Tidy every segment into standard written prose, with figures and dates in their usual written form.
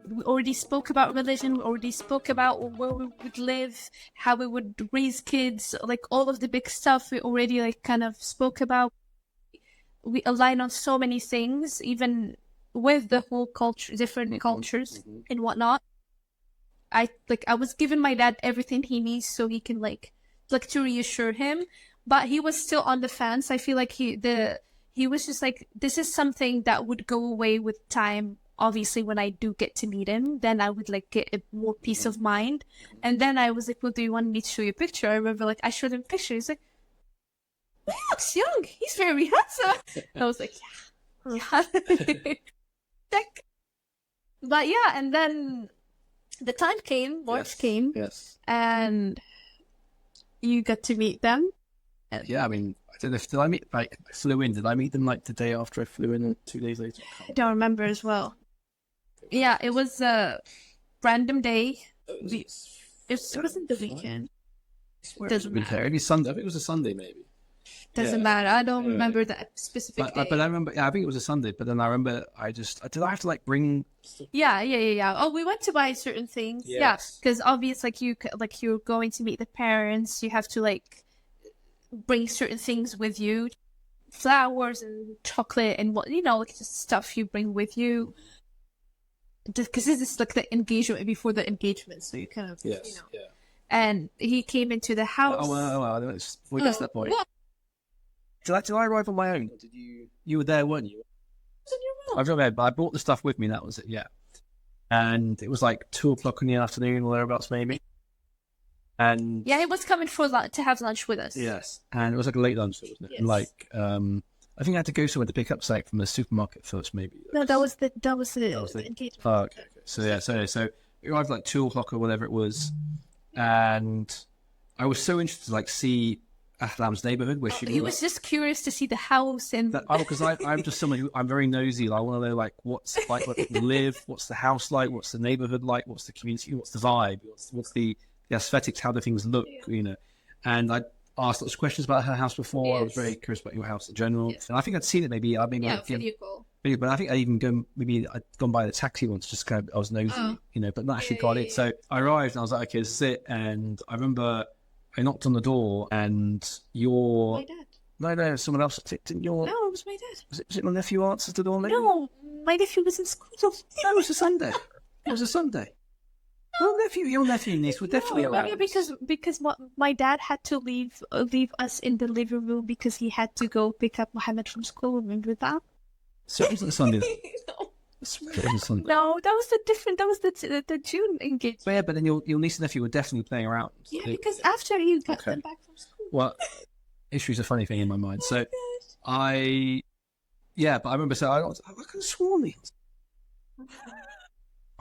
we already spoke about religion, we already spoke about where we would live, how we would raise kids, like all of the big stuff we already like kind of spoke about. We align on so many things, even with the whole culture, different cultures and whatnot. I was giving my dad everything he needs so he can like to reassure him, but he was still on the fence. I feel like he was just like, this is something that would go away with time. Obviously, when I do get to meet him, then I would like get a more peace of mind. And then I was like, well, do you want me to show you a picture? I remember like I showed him a picture. He's like, he looks young. He's very handsome. And I was like, yeah. Check. But yeah, and then the time came, March came, and you got to meet them. Yeah, I mean, I don't know if did I meet like I flew in. Did I meet them like the day after I flew in, or 2 days later? I don't remember as well. Yeah, it was a random day. It wasn't the weekend. Doesn't matter. Maybe Sunday. I think it was a Sunday, maybe. Doesn't matter. I don't remember that specific day. But I remember. Yeah, I think it was a Sunday. But then I remember. Did I have to like bring? Yeah. Oh, we went to buy certain things. Yes. Yeah, because obviously, you're going to meet the parents. You have to like bring certain things with you, flowers and chocolate and what like just stuff you bring with you. Because this is like the engagement before the engagement, so you kind of Yeah. And he came into the house. We got to that point. Did I arrive on my own? Or did you were there, weren't you? I remember, but I brought the stuff with me. That was it. Yeah, and it was like 2:00 in the afternoon or thereabouts, maybe. And yeah, he was coming to have lunch with us. Yes, and it was like a late lunch, wasn't it? Yes. And like, I think I had to go somewhere to pick up something from the supermarket first, maybe. No, that was the engagement. Oh, okay. So yeah, so we arrived like 2:00 or whatever it was, and I was so interested to like see Ahlam's neighborhood where he was just curious to see the house and because I'm just someone who I'm very nosy. Like, I want to know like what's like where people live, what's the house like, what's the neighborhood like, what's the community, what's the vibe, what's the aesthetics, how do things look, And I asked lots of questions about her house before. Yes. I was very curious about your house in general, and I think I'd seen it maybe. Video call. But I think I'd gone by the taxi once just because I was nosy, but not actually got it. So I arrived and I was like, okay, this is it. And I remember I knocked on the door and my dad. No, someone else didn't your. No, it was my dad. Was it my nephew answered the door? Maybe? No, my nephew was in school. No, it was a Sunday. It was a Sunday. Well, your nephew and niece were definitely around. Because my dad had to leave us in the living room because he had to go pick up Mohammed from school. Remember that? So it wasn't Sunday. No. It wasn't Sunday. No, that was the June engagement. But yeah, but then your niece and nephew were definitely playing around. Yeah, because after you got them back from school. Well, history's a funny thing in my mind. So but I remember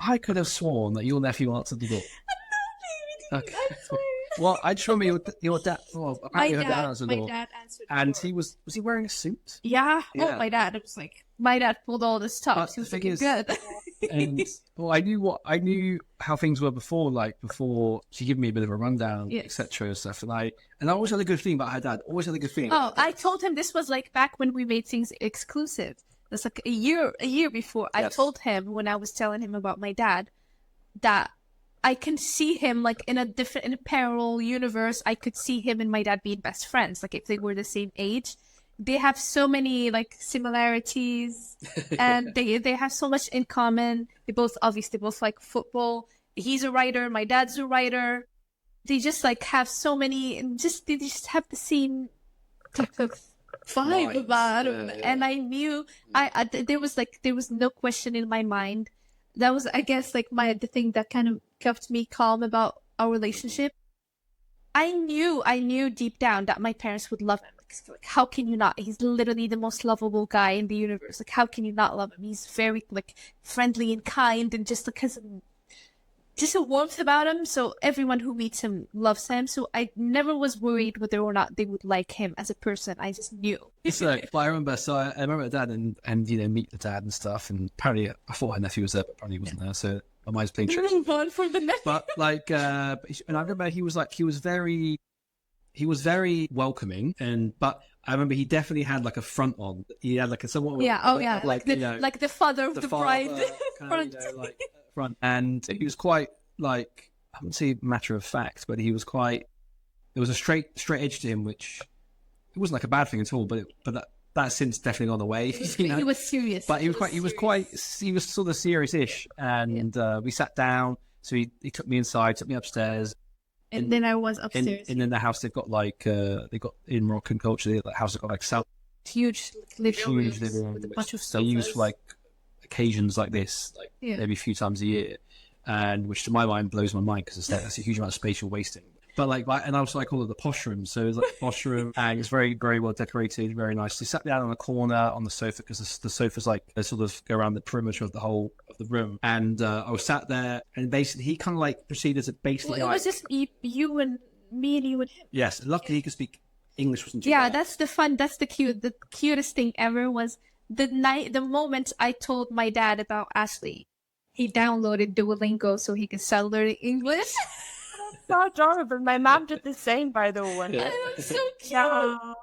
I could have sworn that your nephew answered the door. No, baby, I swear. Well, I just remember your dad. Well, my dad answered the door. And was he wearing a suit? Yeah. Oh, my dad. It was like my dad pulled all the stuff. He was looking good. And I knew how things were before she gave me a bit of a rundown, etc. and stuff. And I always had a good feeling about her dad. Always had a good feeling. Oh, I told him this was like back when we made things exclusive. That's like a year before. I told him when I was telling him about my dad that I can see him like in a parallel universe. I could see him and my dad being best friends, like if they were the same age. They have so many like similarities, and they have so much in common. They both like football. He's a writer. My dad's a writer. They just like have so many, and they just have the same type of vibe about him. And I knew there was no question in my mind. That was, I guess, like the thing that kind of kept me calm about our relationship. I knew deep down that my parents would love him. Like, how can you not? He's literally the most lovable guy in the universe. Like, how can you not love him? He's very like friendly and kind, and just because just a warmth about him. So everyone who meets him loves him. So I never was worried whether or not they would like him as a person. I just knew. But I remember the dad and meet the dad and stuff. And apparently I thought her nephew was there, but apparently he wasn't there. So my mind's playing tricks. Move on for the nephew. But like, and I remember he was very welcoming, but I remember he definitely had like a front on. He had like a somewhat like the father of the bride. Kind of, front. And he was quite like, I wouldn't say matter of fact, but he was quite, there was a straight edge to him, which it wasn't like a bad thing at all, but that's since definitely gone away. You know? He was serious. But he was sort of serious-ish. And we sat down. So he took me inside, took me upstairs. And then I was upstairs. And in the house, they've got like, in Moroccan culture, the house have got like huge living rooms with a bunch of sofas. They use for like occasions like this, like maybe a few times a year, and which to my mind blows my mind because that's a huge amount of space you're wasting. But like, and also I call it the posh room. So it's like a posh room, and it's very, very well decorated, very nice. We sat down on a corner on the sofa because the sofa's like they sort of go around the perimeter of the whole of the room. And I was sat there, and basically he kind of like proceeded to basically. Well, it was just you and me and you and him. Yes, luckily he could speak English. Wasn't too bad. That's the fun. That's the cutest thing ever was the moment I told my dad about Ashley. He downloaded Duolingo so he could start learning English. So adorable. My mom did the same, by the way. Yeah. It was so cute. Yeah.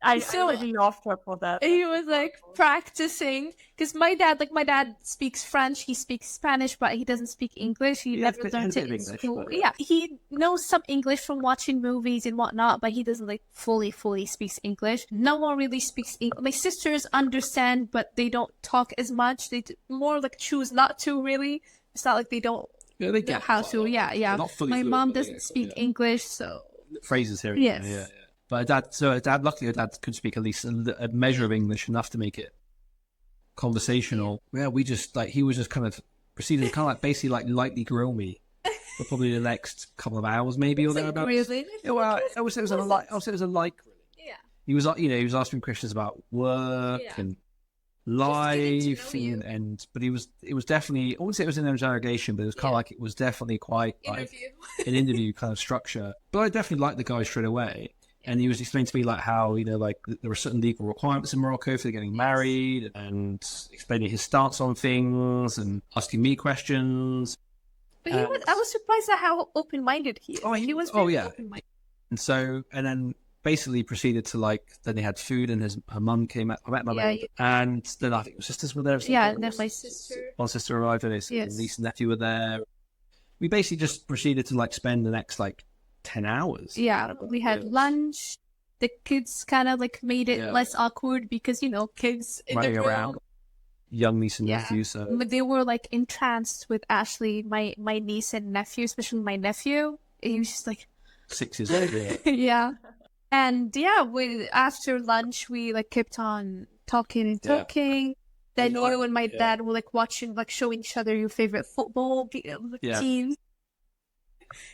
I really loved her for that. He was like practicing because my dad speaks French, he speaks Spanish, but he doesn't speak English. He never learned it in school. Yeah, he knows some English from watching movies and whatnot, but he doesn't like fully speaks English. No one really speaks English. My sisters understand, but they don't talk as much. They more like choose not to. Really, it's not like they don't. Yeah, they get how to. Yeah. My mom doesn't speak English, so phrases here. Yes. Yeah. But luckily her dad could speak at least a measure of English, enough to make it conversational. Yeah, we just like, he was just kind of proceeding, kind of like basically like lightly grill me for probably the next couple of hours, maybe, or thereabouts. Really? Yeah, well, I would say it was a light grilling. Yeah. He was, he was asking questions about work and life, but it was definitely, I wouldn't say it was an interrogation, but it was kind of like, it was definitely quite like an interview kind of structure. But I definitely liked the guy straight away. And he was explaining to me like how, like there were certain legal requirements in Morocco for getting married, and explaining his stance on things and asking me questions. But I was surprised at how open-minded he is. Oh, he was very open-minded. And then basically proceeded to like, then they had food and her mum came out. I met my mum. And then I think my sisters were there. Yeah, and then my sister. One sister arrived and his niece and nephew were there. We basically just proceeded to like spend the next like 10 hours. Yeah, we had lunch. The kids kind of like made it less awkward because, kids in running the room. around. Young niece and nephew, so. But they were like entranced with Ashley, my niece and nephew, especially my nephew. He was just like 6 years old. Yeah. And after lunch we like kept on talking. Then you and my dad were like watching, like showing each other your favorite football teams.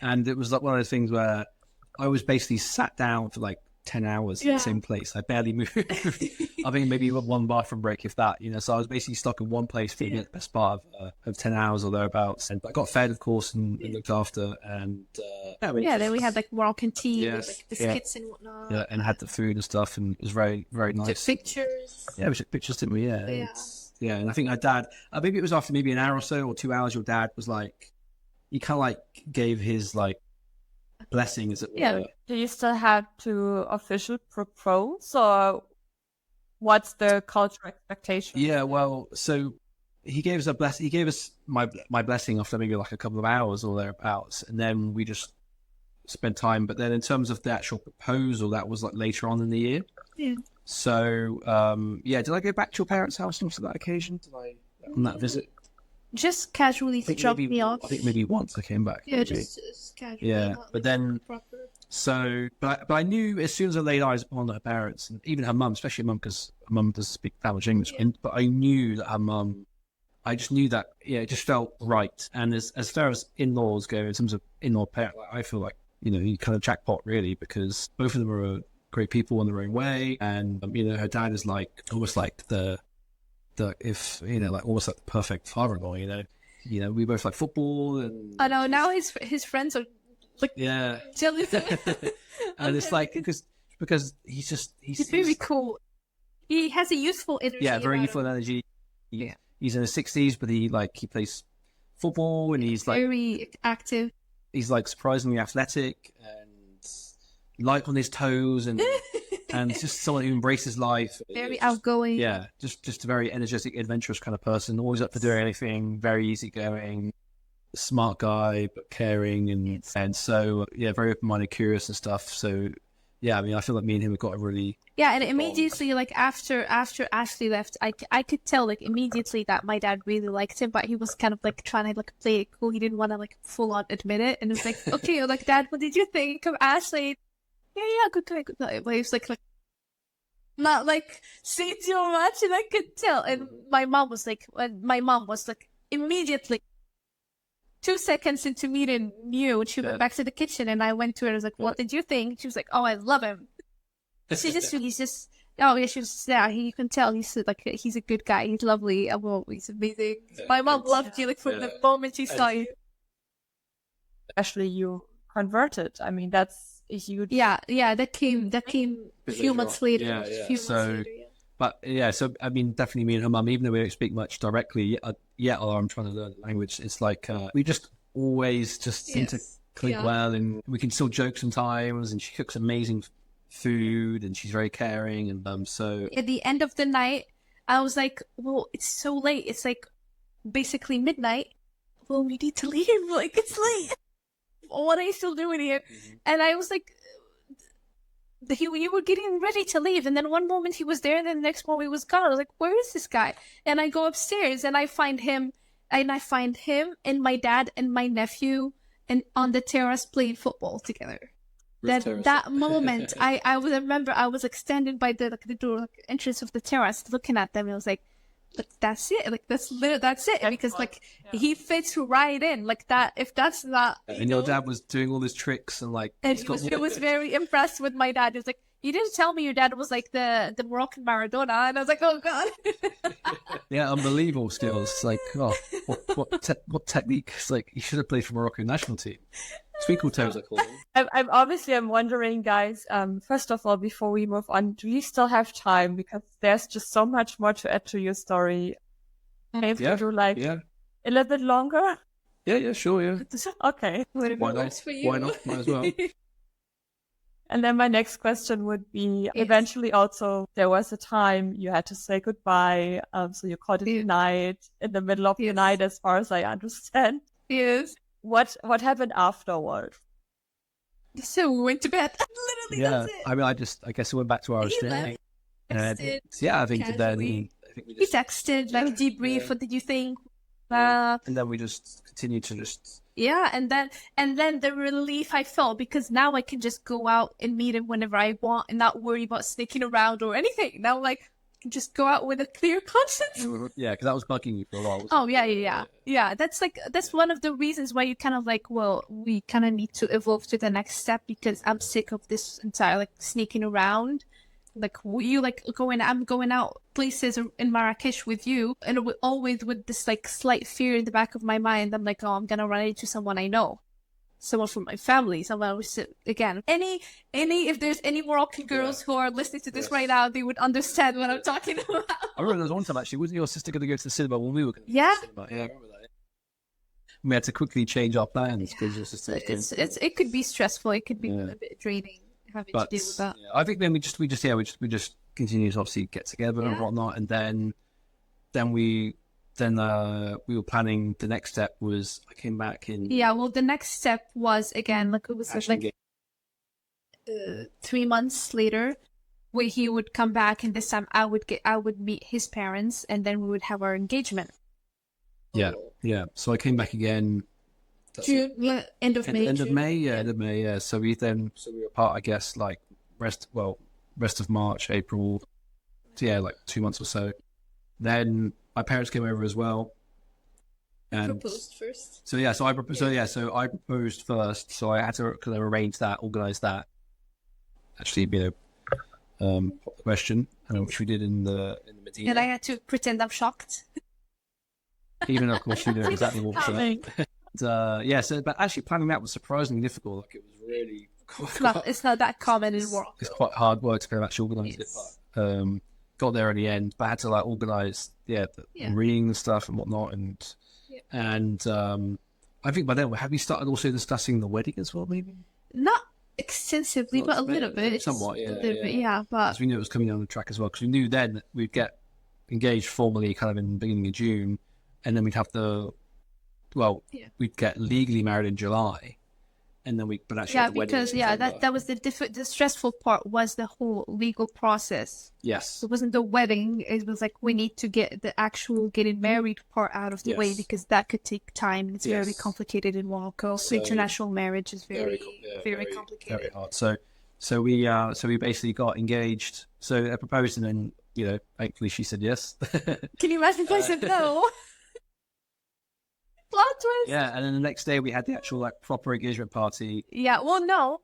And it was like one of those things where I was basically sat down for like 10 hours in the same place. I barely moved. I think maybe one bathroom break, if that, So I was basically stuck in one place for the best part of 10 hours or thereabouts. And I got fed, of course, and looked after. And then we had like Moroccan tea with like biscuits and whatnot. Yeah, and had the food and stuff, and it was very, very nice. Took pictures. Yeah, we took pictures, didn't we? Yeah. And I think my dad, maybe it was after maybe an hour or so or 2 hours, your dad was like, he kind of like gave his like blessing, as it were. Do you still have to officially propose, or what's the cultural expectation? Yeah, well, so he gave us a blessing. He gave us my blessing after maybe like a couple of hours or thereabouts, and then we just spent time. But then in terms of the actual proposal, that was like later on in the year. Yeah. So did I go back to your parents' house on that occasion? On that visit? Just casually dropped me off. I think maybe once I came back. Yeah, maybe. Just casually. Yeah, but then but I knew as soon as I laid eyes upon her parents, and even her mum, especially her mum, because her mum doesn't speak that much English. But I knew that her mum. I just knew that. Yeah, it just felt right. And as far as in-laws go, in terms of in-law parent, I feel like you kind of jackpot really, because both of them are great people in their own way, and her dad is like almost like like almost like the perfect father-in-law. We both like football, and I know now his friends are like jealous of him. And it's like because he's very cool. He has a youthful energy. Yeah, very youthful energy. Yeah, he's in his 60s, but he plays football, and he's like very active. He's like surprisingly athletic and light on his toes, and and just someone who embraces life. Very outgoing. Yeah, just a very energetic, adventurous kind of person. Always up for doing anything. Very easygoing, smart guy, but caring, and so yeah, very open-minded, curious and stuff. So yeah, I mean, I feel like me and him have got a really and immediately, like after Ashley left, I could tell like immediately that my dad really liked him, but he was kind of like trying to like play it cool. He didn't want to like full on admit it, and it was like, okay, like Dad, what did you think of Ashley? Yeah, good guy, good guy. But he was like not like say too much, and I could tell. And my mom was like immediately 2 seconds into meeting you, and she went back to the kitchen, and I went to her and was like, what did you he's like, oh, I love him. He's just, oh yeah, she was, yeah, you can tell he's like, he's a good guy, he's lovely, well, he's amazing. My mom loved you, like, from the moment she saw you. Actually, you converted. I mean, that's a huge... Yeah, that came a few months later. Yeah. But yeah, so I mean, definitely me and her mum, even though we don't speak much directly yet, although I'm trying to learn the language, it's like we just always just seem to click well, and we can still joke sometimes, and she cooks amazing food, and she's very caring, and so... At the end of the night, I was like, well, it's so late. It's like basically midnight. Well, we need to leave. Like, it's late. What are you still doing here? And I was like... you were getting ready to leave, and then one moment he was there, and then the next moment he was gone. I was like, where is this guy? And I go upstairs, and I find him and my dad and my nephew and on the terrace playing football together. That moment, I would remember I was like standing by the door, like entrance of the terrace, looking at them, and I was like, that's it, like that's it, because like he fits right in, like that. If that's not, and your dad was doing all his tricks, and like, and he was very impressed with my dad. He was like, you didn't tell me your dad was like the Moroccan Maradona, and I was like, oh god. Yeah, unbelievable skills. Like, oh, what technique? It's like, he should have played for Moroccan national team. Twinkle toes, I call them. I'm wondering, guys. First of all, before we move on, do you still have time? Because there's just so much more to add to your story. Maybe do a little bit longer. Yeah, sure, yeah. Okay. Why not? Might as well. And then my next question would be, eventually also, there was a time you had to say goodbye. So you called it night, in the middle of the night, as far as I understand. Yes. What happened afterwards? So we went to bed. Literally, that's it. I mean, I guess we went back to our staying. I think then we texted, like, debrief. What did you think? And then we just continued to just... Yeah, and then the relief I felt, because now I can just go out and meet him whenever I want and not worry about sneaking around or anything. Now, like, I can just go out with a clear conscience. Yeah, because that was bugging you for a while. Oh, yeah. That's one of the reasons why you kind of like, well, we kind of need to evolve to the next step, because I'm sick of this entire, like, sneaking around. Like, I'm going out places in Marrakesh with you, and always with this like slight fear in the back of my mind. I'm like, oh, I'm gonna run into someone I know, someone from my family, someone who's, again, if there's any Moroccan girls who are listening to this right now, they would understand what I'm talking about. I remember there was one time, actually, wasn't your sister going to go to the cinema when we were going to go to the cinema? Yeah, I remember that. We had to quickly change our plans because your sister was it could be stressful. It could be a bit draining. Having to deal with that. Yeah, I think then we just continue to obviously get together and whatnot, and then we were planning. The next step was I came back in. Yeah, well, the next step was, again, like, it was like 3 months later, where he would come back, and this time I would meet his parents, and then we would have our engagement. Yeah. So I came back again. June, end of May. End of May, yeah. So we were apart, I guess, like rest of March, April. So yeah, like 2 months or so. Then my parents came over as well. And proposed first. So I proposed first. So I had to kind of arrange that, organize that. Actually, pop the question, which we did in the Medina. And I had to pretend I'm shocked. Even though, of course, you know exactly what was happening. But actually planning that was surprisingly difficult. Like, it was really... It's not that common in Morocco. It's quite hard work to kind of actually organise it. But, got there in the end, but I had to like organise, the reading and stuff and whatnot. And I think by then, have you started also discussing the wedding as well, maybe? Not extensively, but a little bit. Somewhat, yeah. Yeah, but we knew it was coming down the track as well, because we knew then that we'd get engaged formally kind of in the beginning of June, and then we'd have we'd get legally married in July, and then but actually the wedding because that was the stressful part, was the whole legal process. Yes, it wasn't the wedding. It was like, we need to get the actual getting married part out of the way, because that could take time. It's very complicated in Morocco. So international marriage is very complicated, very hard. So we basically got engaged. So I proposed, and then thankfully she said yes. Can you imagine if I said no? Plot twist. Yeah, and then the next day we had the actual proper engagement party. Yeah, well, no.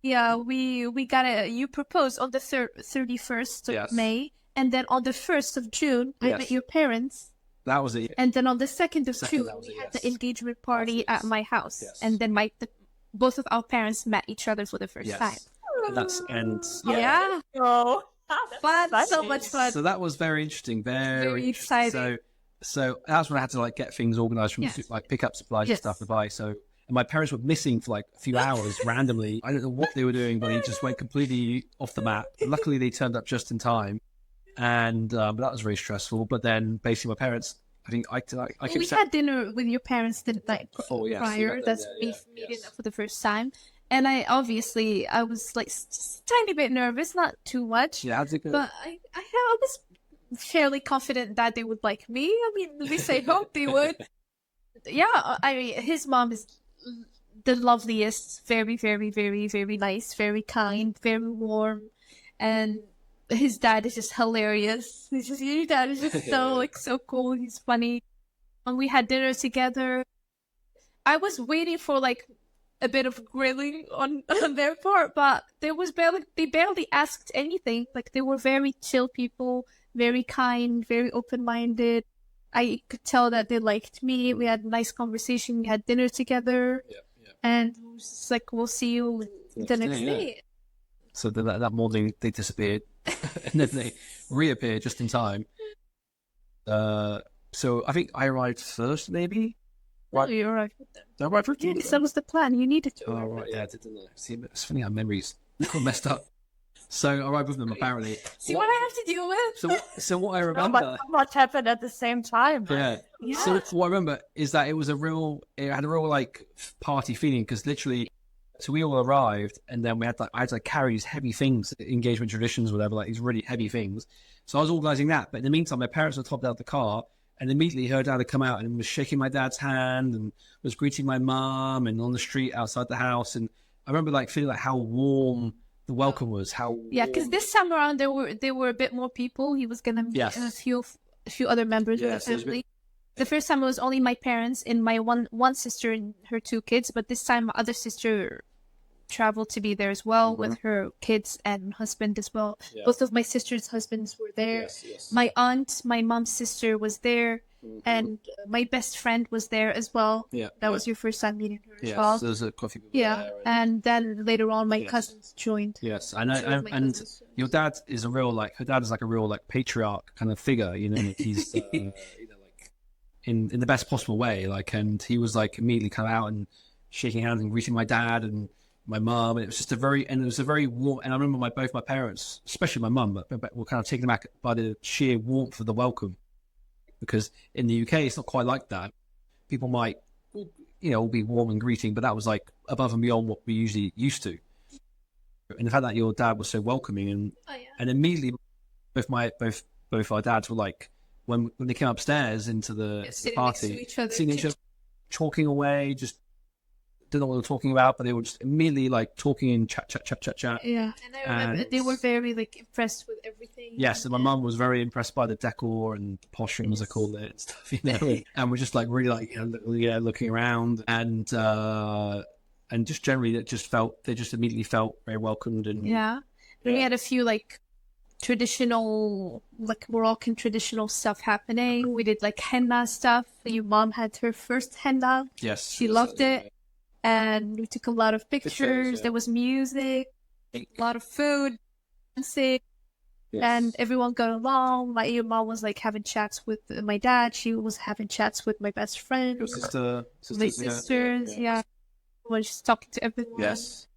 Yeah, we got you proposed on the 31st of May, and then on the 1st of June, I met your parents. That was it. And then on the 2nd of June, we had the engagement party at my house. Yes. And then both of our parents met each other for the first time. Oh, fun, so much fun. So that was very interesting, very exciting. So that's when I had to get things organized from pick up supplies and stuff to buy. So, and my parents were missing for a few hours randomly. I don't know what they were doing, but he just went completely off the map. Luckily, they turned up just in time, and but that was very stressful. But then basically, my parents, I think we had dinner with your parents the night prior. That's me meeting up for the first time. And I was just a tiny bit nervous, not too much. Yeah, how'd it go? But I was fairly confident that they would like me. I mean, at least I hope they would. Yeah, I mean, his mom is the loveliest, very, very, very, very nice, very kind, very warm, and his dad is just hilarious. Your dad is just so cool. He's funny. And we had dinner together. I was waiting for a bit of grilling on their part, but they barely asked anything. They were very chill people, very kind, very open-minded. I could tell that they liked me. We had a nice conversation. We had dinner together. And it was just we'll see you the next day. So that morning they disappeared, and then they reappeared just in time. So I think I arrived first, maybe. Right. No, you arrived with them. I arrived with them. That was the plan. You needed to. Oh, right. Yeah, I didn't know. See, it's funny how memories got messed up. So I arrived with them, apparently. See what I have to deal with? So what I remember... So much happened at the same time. Yeah. So what I remember is that it had a real, party feeling, because literally... So we all arrived, and then I had to carry these heavy things, engagement traditions, whatever, these really heavy things. So I was organising that. But in the meantime, my parents were topped out of the car, and immediately her dad had come out and was shaking my dad's hand and was greeting my mum, and on the street outside the house. And I remember feeling how warm the welcome was. Because this time around there were a bit more people. He was gonna meet a few other members of the family. The first time it was only my parents and my one sister and her 2 kids, but this time my other sister traveled to be there as well with her kids and husband as well. Both of my sister's husbands were there. My aunt, my mom's sister, was there, and my best friend was there as well. That was your first time meeting her as well. So there's a coffee. And then later on my cousins joined. Yes, I know. And your dad is a real her dad is a real patriarch kind of figure. He's in the best possible way. And he was immediately come out and shaking hands and greeting my dad and my mum, and it was just a very warm. And I remember both my parents, especially my mum, were kind of taken aback by the sheer warmth of the welcome, because in the UK it's not quite like that. People might, all be warm and greeting, but that was above and beyond what we usually used to. And the fact that your dad was so welcoming, and immediately both our dads were when they came upstairs into the party, seeing each other, talking away, just. Didn't know what they were talking about, but they were just immediately talking and chat. Yeah, and I remember they were very impressed with everything. Yes, and my mum was very impressed by the decor and poshing, as I call it, and stuff. And we're just really looking around, and just generally they just immediately felt very welcomed. And we had a few traditional Moroccan traditional stuff happening. We did henna stuff. Your mom had her first henna. Yes, she loved it. And we took a lot of pictures. There was music, a lot of food, dancing, and everyone got along. Your mom was having chats with my dad. She was having chats with my best friend. Your sister, my sisters, when she's talking to everyone. Yes.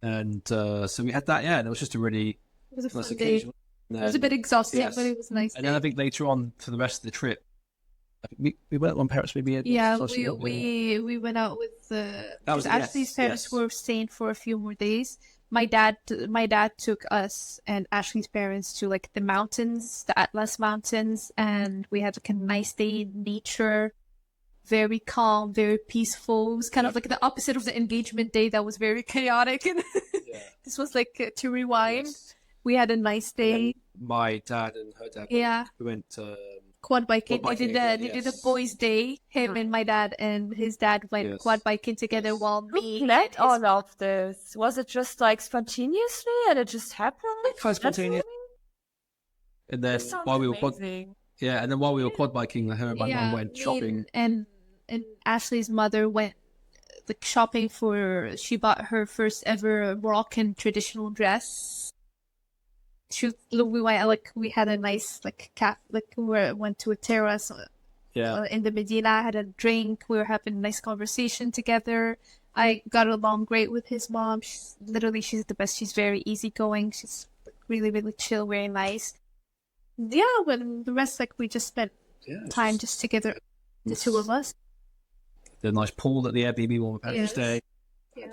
And so we had that, and it was just a really It was a nice fun occasion. day. It was a bit exhausting, but it was a nice. And then I think later on for the rest of the trip, I think we went on Paris maybe. We went out with Ashley's parents were staying for a few more days. My dad took us and Ashley's parents to like the mountains, the Atlas Mountains, and we had like a nice day in nature, very calm, very peaceful. It was kind of like the opposite of the engagement day that was very chaotic. And this was like to rewind. Yes. We had a nice day. My dad and her dad. We went quad biking. They did a boys' day. Him and my dad and his dad went quad biking together while me. Who planned all of this? Was it just like spontaneously and it just happened? Quite spontaneous. And then while we were quad biking, her and my mum went shopping. And Ashley's mother went like shopping she bought her first ever Moroccan traditional dress. We had a nice we went to a terrace in the Medina, had a drink, we were having a nice conversation together. I got along great with his mom. She's the best. She's very easygoing. She's really, really chill, very nice. When the rest we just spent time just together, the two of us. The nice pool at the Airbnb one we had stay.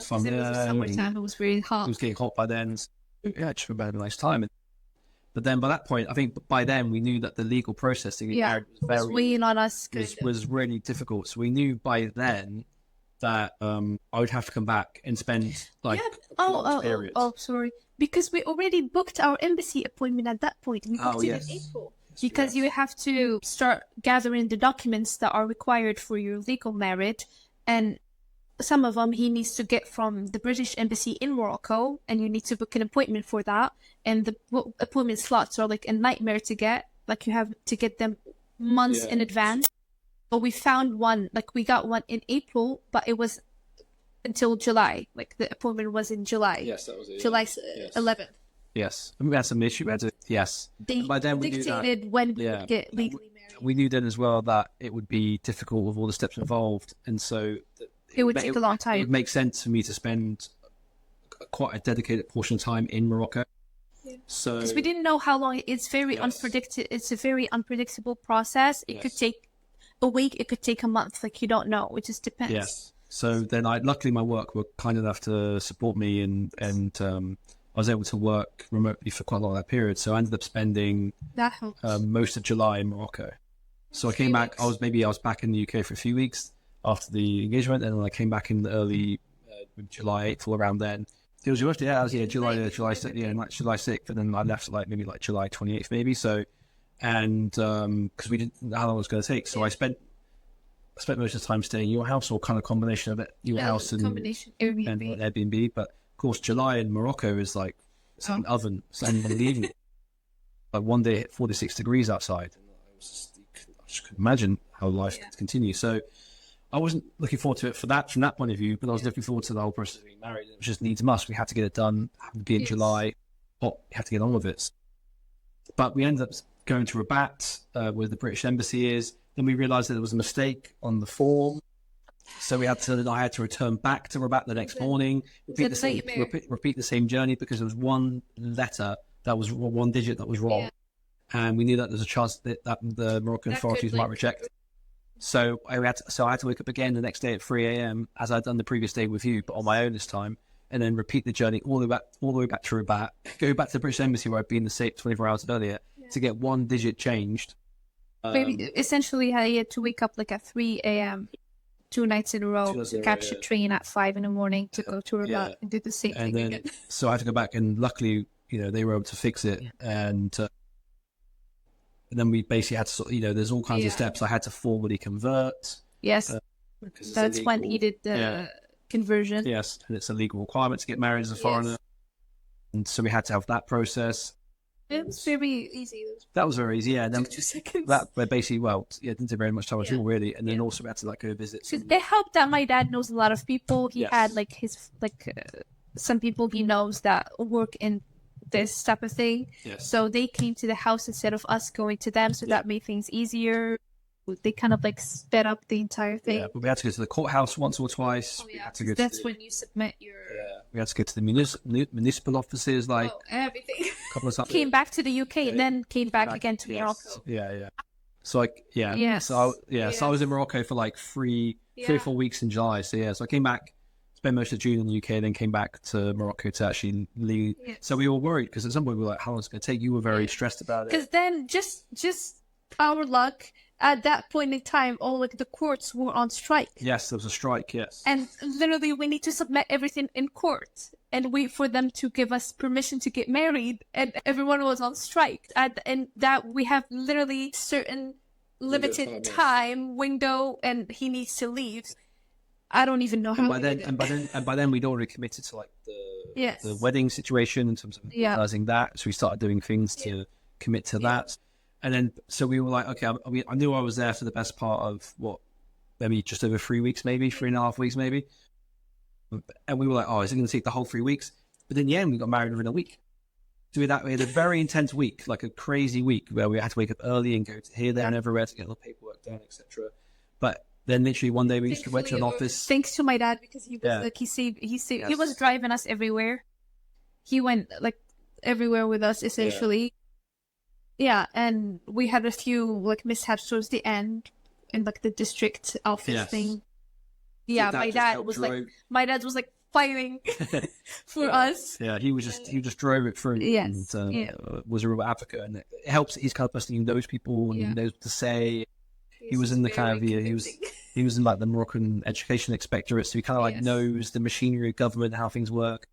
Fun. It was summertime. It was really hot. It was getting hot by then. Just had a nice time. But then by that point, I think by then we knew that the legal processing was weighing on us. Was really difficult. So we knew by then that I would have to come back and spend periods. Sorry. Because we already booked our embassy appointment at that point. We booked it in April. Because you have to start gathering the documents that are required for your legal marriage. And some of them he needs to get from the British embassy in Morocco, and you need to book an appointment for that. And the appointment slots are like a nightmare to get. Like you have to get them months in advance. But we found one, we got one in April, but it was until July. Like the appointment was in July. Yes, that was it. July 11th. Yes, and we had some issue. They by then we dictated when we would get legally married. We knew then as well that it would be difficult with all the steps involved, and so it would take a long time. It would make sense for me to spend quite a dedicated portion of time in Morocco. Yeah. So because we didn't know how long. It's very unpredictable. It's a very unpredictable process. It could take a week. It could take a month. You don't know. It just depends. Yes. So then, luckily my work were kind enough to support me, and I was able to work remotely for quite a lot of that period. So I ended up spending most of July in Morocco. So I came back. I was back in the UK for a few weeks after the engagement, and then I came back in the early July, April, around then. It was roughly July 6th, July 6th, and then I left maybe July 28th, maybe. So, and because we didn't know how long it was going to take, so I spent most of the time staying in your house, or kind of combination of it, house and Airbnb. But of course, July in Morocco is it's an oven. It's unbelievable. One day hit 46 degrees outside. I just couldn't imagine how life could continue. So I wasn't looking forward to it from that point of view, but I was looking forward to the whole process of being married. It was just needs must. We had to get it done. It had to be in July. We had to get on with it. But we ended up going to Rabat, where the British embassy is. Then we realised that there was a mistake on the form. So I had to return back to Rabat the next morning, repeat the same journey, because there was one letter that was one digit that was wrong. And we knew that there was a chance that the Moroccan authorities might reject it. So I had to wake up again the next day at 3 a.m. as I'd done the previous day with you, but on my own this time, and then repeat the journey all the way back to Rabat, go back to the British Embassy where I'd been the same 24 hours earlier to get one digit changed. Essentially, I had to wake up at 3 a.m. 2 nights in a row to catch a train at 5 in the morning to go to Rabat and do the same thing again. So I had to go back, and luckily, they were able to fix it, and then we basically had to there's all kinds of steps. I had to formally convert. Yes, that's when he did the conversion. Yes, and it's a legal requirement to get married as a foreigner, and so we had to have that process. It was very easy. That was very easy, and then 2 seconds. That basically, it didn't take very much time at all, really. And then also we had to go visit. It helped that my dad knows a lot of people. He had some people he knows that work in this type of thing. Yes. So they came to the house instead of us going to them, so that made things easier. They kind of sped up the entire thing. Yeah, but we had to go to the courthouse once or twice. That's when you submit your We had to go to the municipal offices, like everything. a couple of times. Came back to the UK and then came back again to Morocco. Yeah. So Yes. So I was in Morocco for like 3 or 4 weeks in July. So I came back, spent most of June in the UK, then came back to Morocco to actually leave. Yes. So we were worried because at some point we were like, how long is it going to take? You were very stressed about it. Because then just our luck, at that point in time, all like the courts were on strike. Yes, there was a strike, yes. And literally we need to submit everything in court and wait for them to give us permission to get married, and everyone was on strike. And that we have literally certain limited time window and he needs to leave. I don't even know how. And by then we'd already committed to like the wedding situation in terms of realizing that. So we started doing things to commit to that. And then, so we were like, okay, I knew I was there for the best part of maybe just over 3 weeks, maybe 3.5 weeks, maybe. And we were like, oh, is it going to take the whole 3 weeks? But in the end, we got married within a week. So we had a very intense week, like a crazy week where we had to wake up early and go to here, there, and everywhere to get all the paperwork done, etc. But then literally one day we just went to an office. Thanks to my dad, because he was like, he was driving us everywhere. He went like everywhere with us essentially. Yeah, and we had a few like mishaps towards the end in like the district office thing. Yeah, my dad was like fighting for us. Yeah, he just drove it through. Yes, and was a real advocate, and it helps. He's kind of person who knows people and he knows what to say. He was in the kind of he was in like the Moroccan education inspectorate, so he kind of like knows the machinery of government, how things work.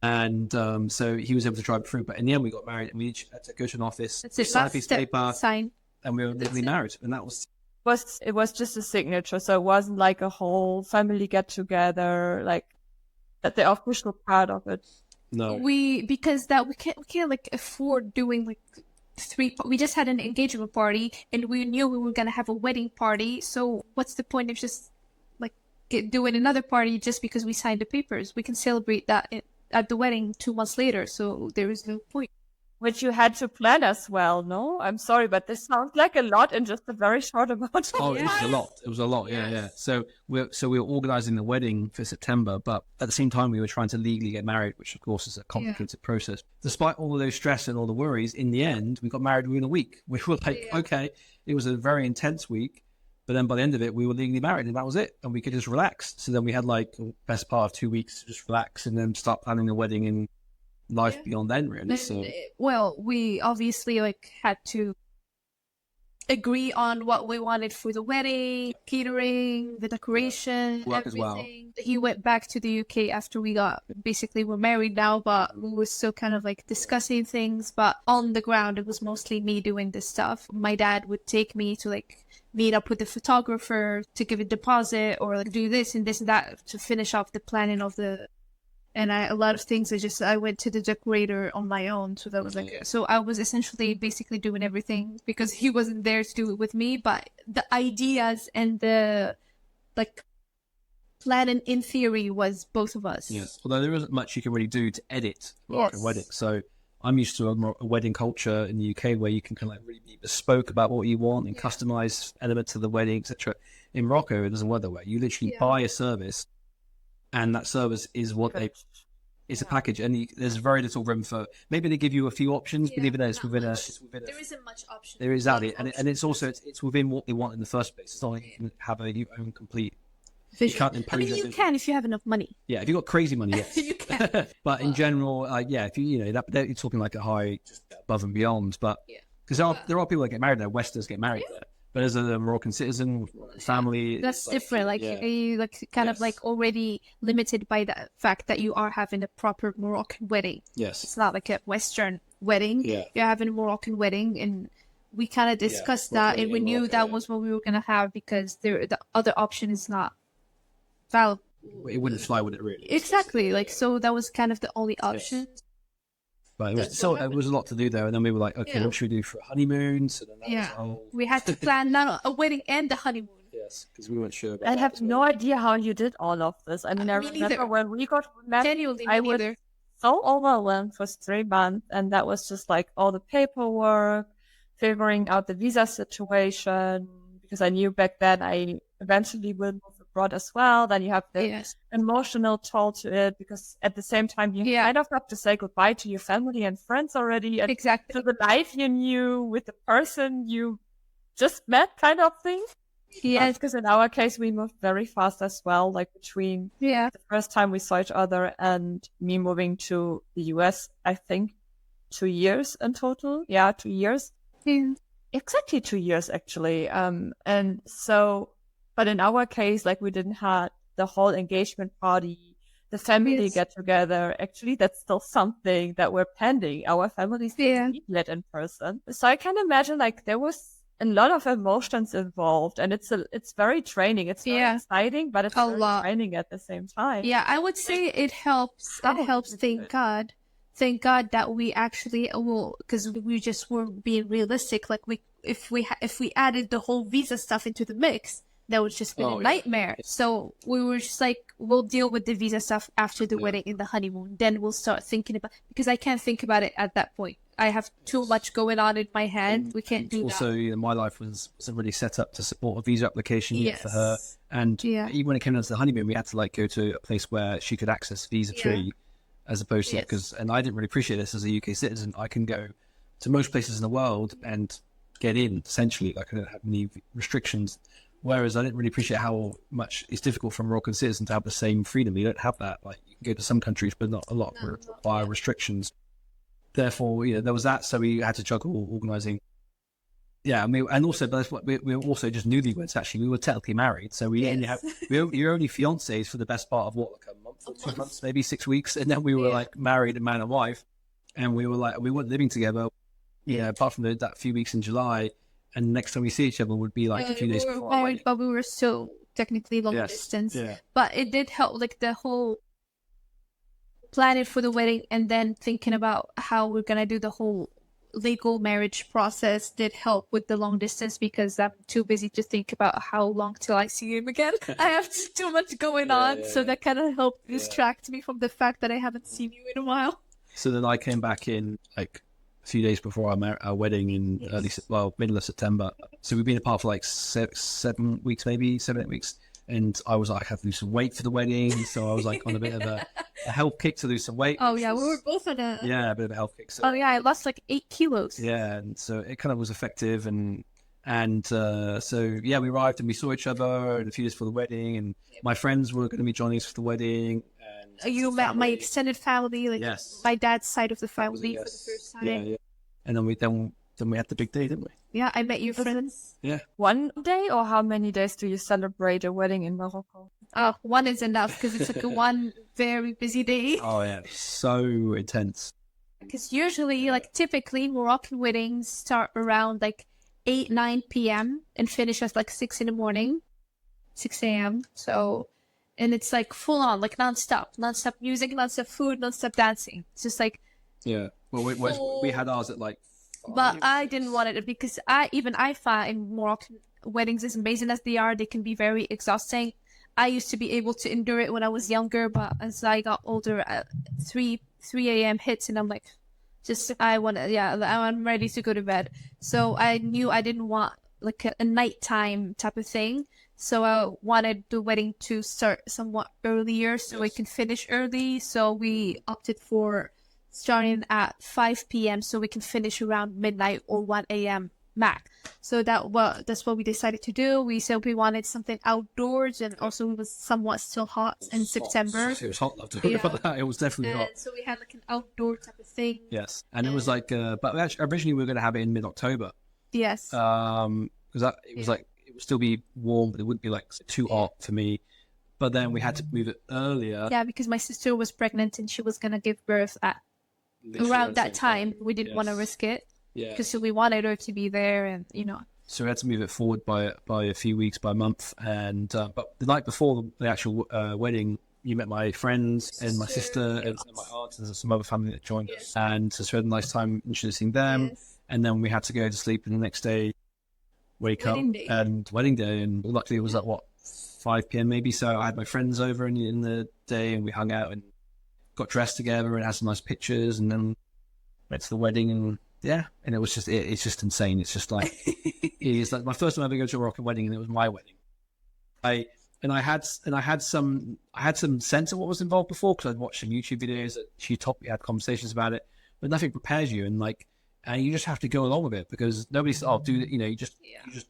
And so he was able to drive it through. But in the end, we got married, and we each had to go to an office, sign a piece of paper, and we were legally married. And that was it was just a signature, so it wasn't like a whole family get together, like that the official part of it. No, because we can't like afford doing like we just had an engagement party, and we knew we were gonna have a wedding party. So what's the point of just like doing another party just because we signed the papers? We can celebrate that at the wedding 2 months later, so there is no point. Which you had to plan as well, no? I'm sorry, but this sounds like a lot in just a very short amount of time. Oh, it was a lot, yeah. So we were organising the wedding for September, but at the same time we were trying to legally get married, which of course is a complicated process. Despite all of those stress and all the worries, in the end, we got married within a week. We were like, okay, it was a very intense week, but then by the end of it, we were legally married, and that was it. And we could just relax. So then we had like the best part of 2 weeks to just relax and then start planning the wedding and life beyond then, really. So, well, we obviously like had to agree on what we wanted for the wedding, catering, the decoration, work everything. as well. He went back to the UK after we're married now, but we were still kind of like discussing things. But on the ground, it was mostly me doing this stuff. My dad would take me to like meet up with the photographer to give a deposit, or like do this and this and that to finish off the planning of the. And a lot of things I went to the decorator on my own. So that was like, so I was essentially basically doing everything because he wasn't there to do it with me. But the ideas and the like planning in theory was both of us. Yes. Although there isn't much you can really do to edit a wedding. So I'm used to a wedding culture in the UK where you can kind of like really be bespoke about what you want and customize elements of the wedding, etc. In Morocco, it doesn't work that way. You literally buy a service. And that service is it's a package, and there's very little room for. Maybe they give you a few options, but even though it's within a. There isn't much option. There is that, and it's also it's within what they want in the first place. It's not like you can have your own complete. Vision. You can't impose. You can if you have enough money. Yeah, if you've got crazy money, yes. You can. But in general, if you're talking like a high, just above and beyond. But because there are people that get married there, Westerners get married there. But as a Moroccan citizen, family, that's different. Like you of like already limited by the fact that you are having a proper Moroccan wedding. Yes, it's not like a Western wedding. Yeah, you're having a Moroccan wedding, and we kind of discussed that, and we knew that was what we were gonna have because the other option is not valid. It wouldn't fly, would it? Really? Exactly. Like so, that was kind of the only option. Yes. But it was a lot to do there, and then we were like, okay, what should we do for a honeymoon? So then that was we had to plan not a wedding and the honeymoon. Yes, because we weren't sure about I have no idea how you did all of this. I mean, I remember when we got married, I was so overwhelmed for 3 months, and that was just like all the paperwork, figuring out the visa situation, because I knew back then I eventually will move abroad as well. Then you have the Yes. emotional toll to it, because at the same time you kind of have to say goodbye to your family and friends already, and Exactly. to the life you knew with the person you just met, kind of thing. Yes. Because in our case, we moved very fast as well, like between the first time we saw each other and me moving to the US, I think 2 years in total. Yeah, 2 years. Yeah. Exactly 2 years, actually. And so, but in our case, like, we didn't have the whole engagement party, the family get together. Actually, that's still something that we're pending. Our families didn't meet yet in person. So I can imagine, like, there was a lot of emotions involved, and it's very draining. It's very exciting, but it's very draining at the same time. Yeah, I would say it helps. It helps. Thank God that we actually because we just weren't being realistic. Like if we added the whole visa stuff into the mix, that would just be a nightmare. So we were just like, we'll deal with the visa stuff after the wedding and the honeymoon. Then we'll start thinking about, because I can't think about it at that point. I have too much going on in my head. We can't do also, that. Also, my life wasn't really set up to support a visa application yet for her. And even when it came down to the honeymoon, we had to like go to a place where she could access visa free, as opposed to and I didn't really appreciate this as a UK citizen. I can go to most places in the world and get in, essentially. Like, I don't have any restrictions. Whereas I didn't really appreciate how much it's difficult for a Moroccan citizen to have the same freedom. You don't have that. Like, you can go to some countries, but not a lot require restrictions. Therefore, there was that. So we had to juggle organising. Yeah, and also, but we were also just newlyweds. Actually, we were technically married, so we only have you're only fiancés for the best part of like a month or 2 months, maybe 6 weeks, and then we were like married, a man and wife, and we were like, we weren't living together. Apart from that few weeks in July, and the next time we see each other would be like a few days before our wedding. But we were still technically long distance. Yeah. But it did help, like the whole planning for the wedding and then thinking about how we're gonna do the whole legal marriage process did help with the long distance, because I'm too busy to think about how long till I see him again. I have too much going on, so that kind of helped distract me from the fact that I haven't seen you in a while. So then I came back in like a few days before our wedding in middle of September. So we've been apart for like 7 weeks, maybe 7-8 weeks. And I was like, I have to lose some weight for the wedding. So I was like on a bit of a health kick to lose some weight. Oh, yeah. We were both on a bit of a health kick. So, I lost like 8 kilos. Yeah. And so it kind of was effective. And so, we arrived and we saw each other and a few days for the wedding. And my friends were going to be joining us for the wedding. And you met my extended family, like my dad's side of the family for the first time. Yeah. And then we had the big day, didn't we? Yeah, I met your friends. Yeah. One day, or how many days do you celebrate a wedding in Morocco? One is enough, because it's like one very busy day. Oh, yeah. So intense. Because usually, like typically, Moroccan weddings start around like 8, 9 p.m. and finish at like 6 in the morning, 6 a.m. So, and it's like full on, like non-stop music, non-stop food, non-stop dancing. It's just like... Yeah. Well, we had ours at like... But I didn't want it, because I find Moroccan weddings, as amazing as they are, they can be very exhausting. I used to be able to endure it when I was younger, but as I got older, 3 a.m. hits, and I'm like, I'm ready to go to bed. So I knew I didn't want like a nighttime type of thing. So I wanted the wedding to start somewhat earlier, so we can finish early. So we opted for starting at 5 p.m. so we can finish around midnight or 1 a.m. max. So that's what we decided to do. We said we wanted something outdoors, and also it was somewhat still hot in September. It was hot, love to hear about that. It was definitely hot. So we had like an outdoor type of thing. Yes, and it was like, but actually, originally we were going to have it in mid-October. Yes. Because it was like, it would still be warm, but it wouldn't be like too hot for me. But then we had to move it earlier. Yeah, because my sister was pregnant and she was going to give birth at around that time. We didn't want to risk it. Yeah. Because we wanted her to be there, and So we had to move it forward by a few weeks, by a month. And but the night before the actual wedding, you met my friends and my sister and my aunt and some other family that joined us. And so we had a nice time introducing them. Yes. And then we had to go to sleep, and the next day wake up and wedding day. And luckily it was at 5 p.m. maybe. So I had my friends over in the day, and we hung out and got dressed together and had some nice pictures, and then went to the wedding. And and it was just it's just insane. It's just like it's like my first time ever going to a Moroccan wedding, and it was my wedding. I And I had some sense of what was involved before, because I'd watched some YouTube videos that she taught me, had conversations about it, but nothing prepares you, and you just have to go along with it, because nobody said, "Oh, do you know?" You just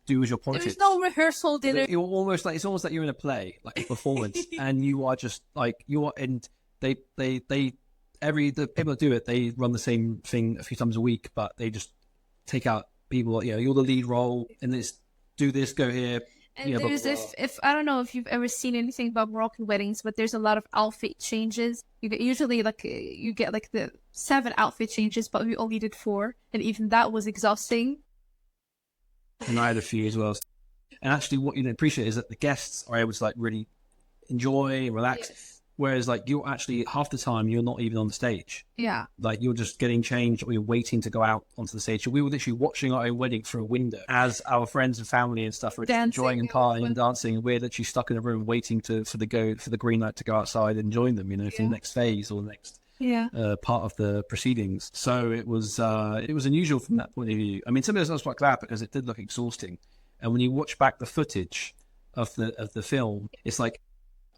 do as you're prompted. There's no rehearsal dinner. It's almost like you're in a play, like a performance, and you are just like you are. And the people that do it, they run the same thing a few times a week, but they just take out people. You know, you're the lead role, and it's do this, go here. And there's if I don't know if you've ever seen anything about Moroccan weddings, but there's a lot of outfit changes. You get usually you get like the 7 outfit changes, but we only did 4, and even that was exhausting. And I had a few as well. And actually, what you appreciate is that the guests are able to like really enjoy and relax. Yes. Whereas you're actually half the time you're not even on the stage. Yeah. Like you're just getting changed, or you're waiting to go out onto the stage. So we were literally watching our own wedding through a window as our friends and family and stuff were enjoying and partying and dancing, and we're literally stuck in a room waiting for the green light to go outside and join them, for the next phase or the next part of the proceedings. So it was unusual from that point of view. I mean, some of this I was quite glad, because it did look exhausting. And when you watch back the footage of the film, it's like,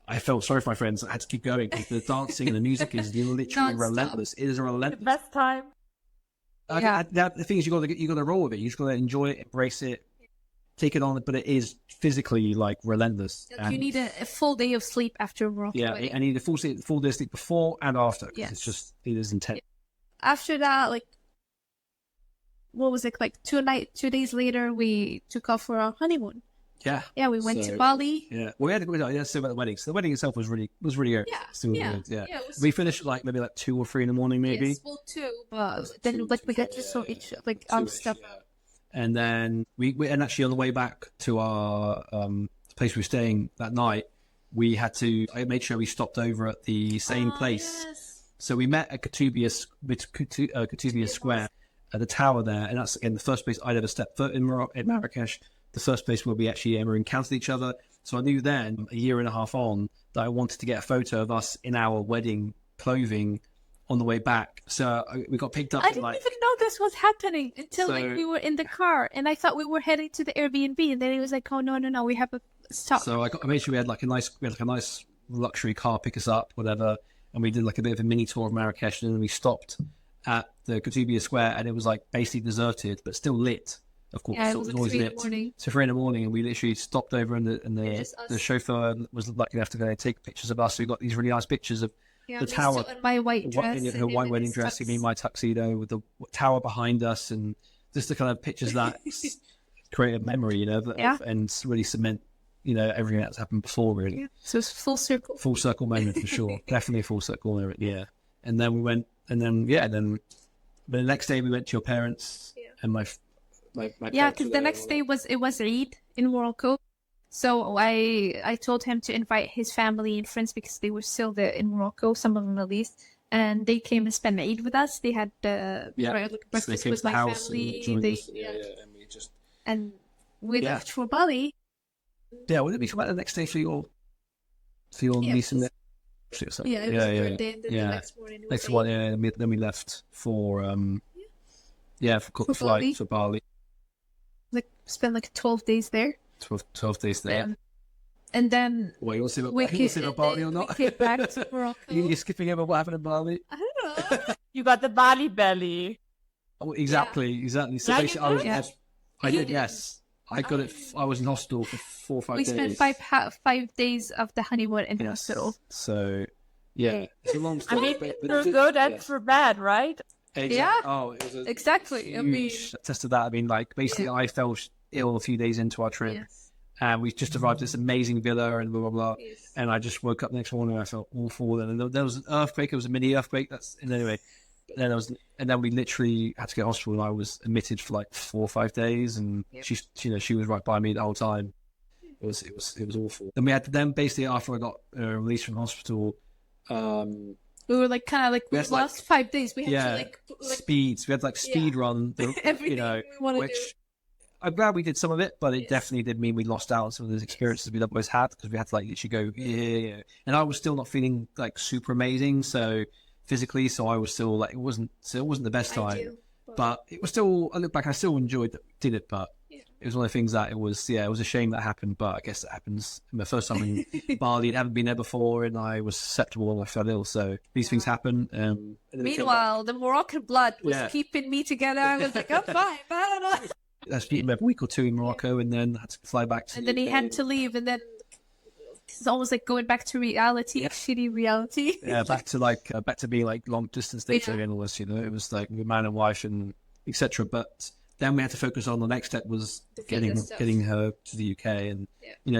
I felt sorry for my friends. I had to keep going, because the dancing and the music is literally relentless. It is a relentless. The best time. The thing is, you got to roll with it. You just got to enjoy it, embrace it, take it on. But it is physically relentless. You need a full day of sleep after a Moroccan wedding. I need a full day of sleep before and after. Yes. It is intense. After that, what was it, 2 days later, we took off for our honeymoon. Yeah, we went to Bali. Yeah, well, we had to say about the wedding. So the wedding itself was really good. Yeah. We finished maybe 2 or 3 in the morning, maybe. Yes, well, 2, but then we got to saw each stuff. And then and actually on the way back to our place we were staying that night, I made sure we stopped over at the same place. Yes. So we met at Kutubia Square at the tower there, and that's again the first place I'd ever stepped foot in Marrakesh. The first place where we actually ever encountered each other. So I knew then, a year and a half on, that I wanted to get a photo of us in our wedding clothing on the way back. So we got picked up. I didn't even know this was happening until we were in the car, and I thought we were heading to the Airbnb, and then it was like, oh no, we have a stop. So I made sure we had a nice luxury car pick us up, whatever, and we did a bit of a mini tour of Marrakesh, and then we stopped at the Kutubia Square, and it was basically deserted but still lit. Of course, it was always lit. So 3 in the morning, and we literally stopped over, and the chauffeur was lucky enough to go and take pictures of us. So we got these really nice pictures of the tower, my white dress, her white wedding dress, me my tuxedo, with the tower behind us, and just the kind of pictures that create a memory, and really cement, everything that's happened before, really. Yeah. So it's full circle moment for sure. Definitely a full circle moment. Yeah. And then we went, but the next day we went to your parents, and my because the next day was Eid in Morocco, so I told him to invite his family and friends, because they were still there in Morocco, some of them at least, and they came and spent Eid with us. They had breakfast with my family. And we left for Bali. Yeah, would it be about the next day for your niece and it was the day, and then the next morning. Next one, then we left for flight for Bali. Spent 12 days there. 12 days there. And then... Well, you want to see about Bali or not? We came back to Morocco. You're skipping over what happened in Bali? I don't know. You got the Bali belly. Oh, exactly. So basically, I did, yes. I got it. I was in hospital for 4 or 5 days. We spent 5 days of the honeymoon in hospital. So, it's a long story. I mean, for good and for bad, right? Exactly. Yeah. Oh, it was exactly. Huge test of that. I mean, basically, I fell ill a few days into our trip, and we just arrived at this amazing villa and blah blah blah. Yes. And I just woke up the next morning, and I felt awful. And there was an earthquake. It was a mini earthquake. And then we literally had to go to hospital, and I was admitted for 4 or 5 days. And she was right by me the whole time. It was awful. Then basically after I got released from hospital. We were we lost 5 days. We had speeds. We had speed run. Everything we wanted to do. I'm glad we did some of it, but it definitely did mean we lost out on some of those experiences we'd otherwise had, because we had to literally go and I was still not feeling super amazing, so physically. So I was still it wasn't the best time, but it was still. I look back, I still enjoyed that we did it, but it was one of the things that it was a shame that happened, but I guess it happens. My first time in Bali, I hadn't been there before, and I was susceptible and I fell ill. So these things happen. Meanwhile, the Moroccan blood was keeping me together. I was like, I'm fine. I don't know. I spent a week or two in Morocco, and then had to fly back to. And then he had to leave, and then it's almost like going back to reality, shitty reality. Yeah, back to being like long distance dating again. Almost, it was like with man and wife and etc. But then we had to focus on the next step was getting her to the UK, and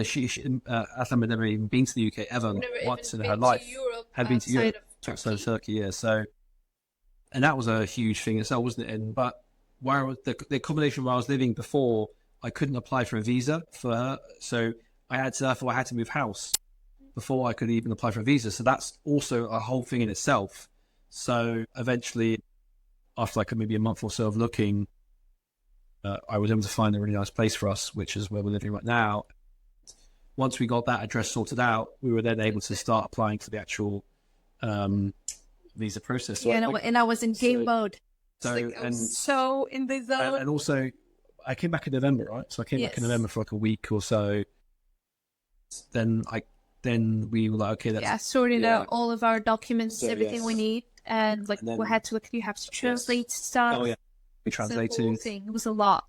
she Ahlam had never even been to the UK ever once in her life. Had been to Europe, Turkey, So, and that was a huge thing itself, wasn't it? And but where the accommodation where I was living before, I couldn't apply for a visa for her, so I had to move house before I could even apply for a visa. So that's also a whole thing in itself. So eventually, after like maybe a month or so of looking, I was able to find a really nice place for us, which is where we're living right now. Once we got that address sorted out, we were then able to start applying for the actual visa process. So and I was in game mode. So in the zone. And also, I came back in November, right? So I came back in November for like a week or so. Then we were like, okay, that's sorted out all of our documents, everything we need, and like we had to you have to translate stuff. Oh yeah, we translated. It was a lot.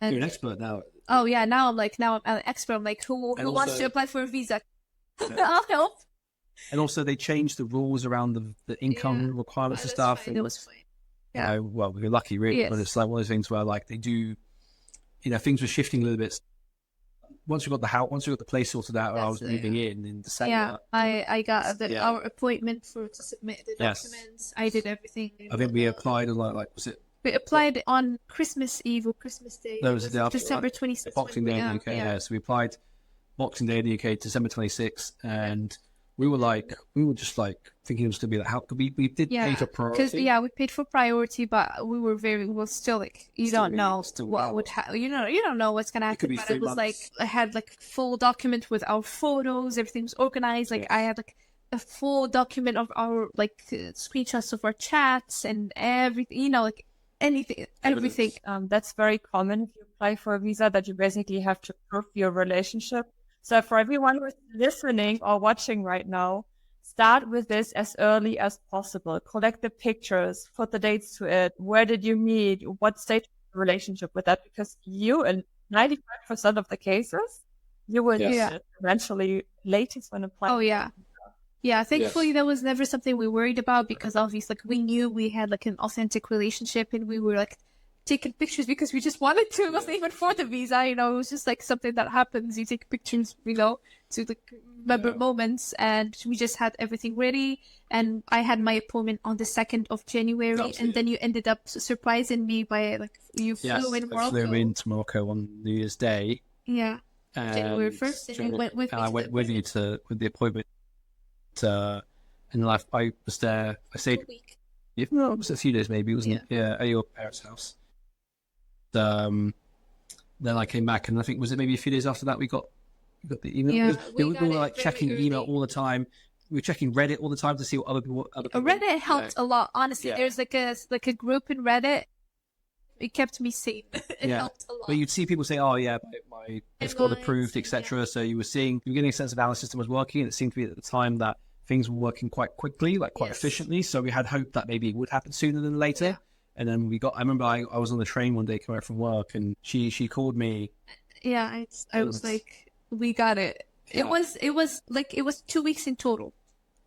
And you're an expert now. Oh yeah, now I'm an expert. I'm like, who wants to apply for a visa? I'll help. And also, they changed the rules around the income requirements and stuff. It was fine. Yeah. Well, we were lucky, really, but it's like one of those things where like they do, things were shifting a little bit. Once we got the place sorted out, I was moving in December. Yeah, I got our appointment to submit the documents. I did everything. I think we applied was it? We applied on Christmas Eve or Christmas Day. No, it was the day after, December 26th. Boxing Day in the UK. Yeah, so we applied Boxing Day in the UK, December 26th, and we were just like thinking it was going to be how we did pay for priority. Because we paid for priority, but we were still like you don't know what would happen. You don't know what's gonna happen. But it was like I had like full document with our photos, everything was organized. Like I had like a full document of our like screenshots of our chats and everything. Like anything, everything. That's very common if you apply for a visa, that you basically have to prove your relationship. So for everyone who's listening or watching right now, start with this as early as possible. Collect the pictures, put the dates to it. Where did you meet? What stage of the relationship with that? Because you, in 95% of the cases, you will eventually latest when applying. Oh, yeah. Yeah, thankfully that was never something we worried about, because obviously we knew we had like an authentic relationship, and we were like taking pictures because we just wanted to. It wasn't even for the visa, it was just like something that happens. You take pictures, to remember moments, and we just had everything ready. And I had my appointment on the 2nd of January, and then you ended up surprising me by like you flew in Morocco. I flew into Morocco on New Year's Day. Yeah, January 1st, and you went with me. I went with you with the appointment. And I was there. I stayed. It was a few days, maybe, wasn't it? Yeah, at your parents' house. Then I came back, and I think was it maybe a few days after that we got the email. Yeah, we were like checking email all the time. We were checking Reddit all the time to see what other people. Reddit helped a lot, honestly. Yeah. There's like a group in Reddit. It kept me safe. It helped a lot. But you'd see people say, "Oh yeah, my it's got approved, etc." Yeah. So you were getting a sense of how the system was working, and it seemed to be at the time that things were working quite quickly, quite efficiently. So we had hope that maybe it would happen sooner than later. Yeah. And then I remember I was on the train one day coming back from work, and she called me. Yeah, I was like, we got it. Yeah. It was 2 weeks in total.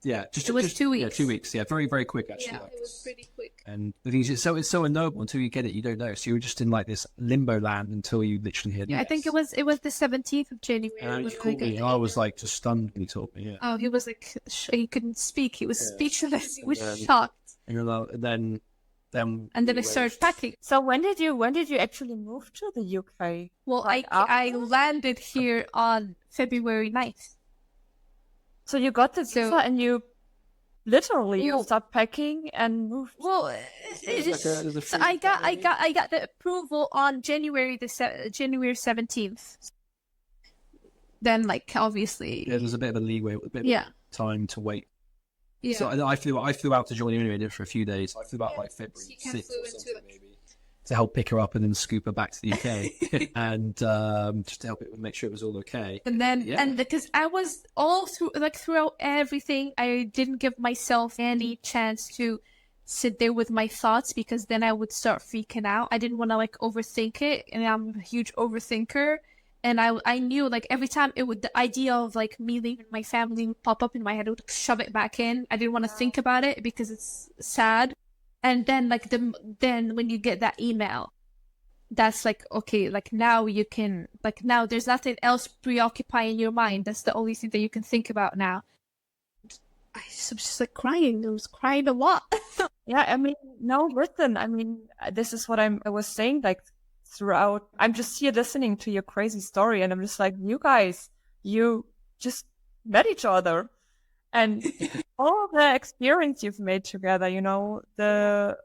Yeah, just 2 weeks. Yeah, 2 weeks. Yeah, very, very quick actually. Yeah, it was pretty quick. And the thing is, it's so unknowable until you get it. You don't know. So you're just in like this limbo land until you literally hear. Yeah, I think it was the 17th of January. And he called me. I was like just stunned when he told me. Yeah. Oh, he was like he couldn't speak. He was speechless. He was shocked. And then I started packing. So when did you actually move to the UK? Well, I landed here on February 9th. So you got the visa and you literally stopped packing and moved. Well, I got the approval on January 17th. Then, obviously, there's a bit of a leeway, a bit of time to wait. Yeah. So I flew out to join you anyway for a few days. I flew out February 6th or something maybe. to help pick her up and then scoop her back to the UK, and just to help it make sure it was all okay. And then, and because I was all through, like throughout everything, I didn't give myself any chance to sit there with my thoughts, because then I would start freaking out. I didn't want to like overthink it, and I'm a huge overthinker. And I knew like every time the idea of like me leaving my family would pop up in my head, I would shove it back in. I didn't want to think about it because it's sad. And then like then when you get that email, that's like, okay, like now you can, like now there's nothing else preoccupying your mind. That's the only thing that you can think about now. I was just like crying. I was crying a lot. Yeah, I mean, no, listen, I mean, this is what I was saying, like, throughout. I'm just here listening to your crazy story, and I'm just like, you guys, you just met each other. And all the experience you've made together, you know, the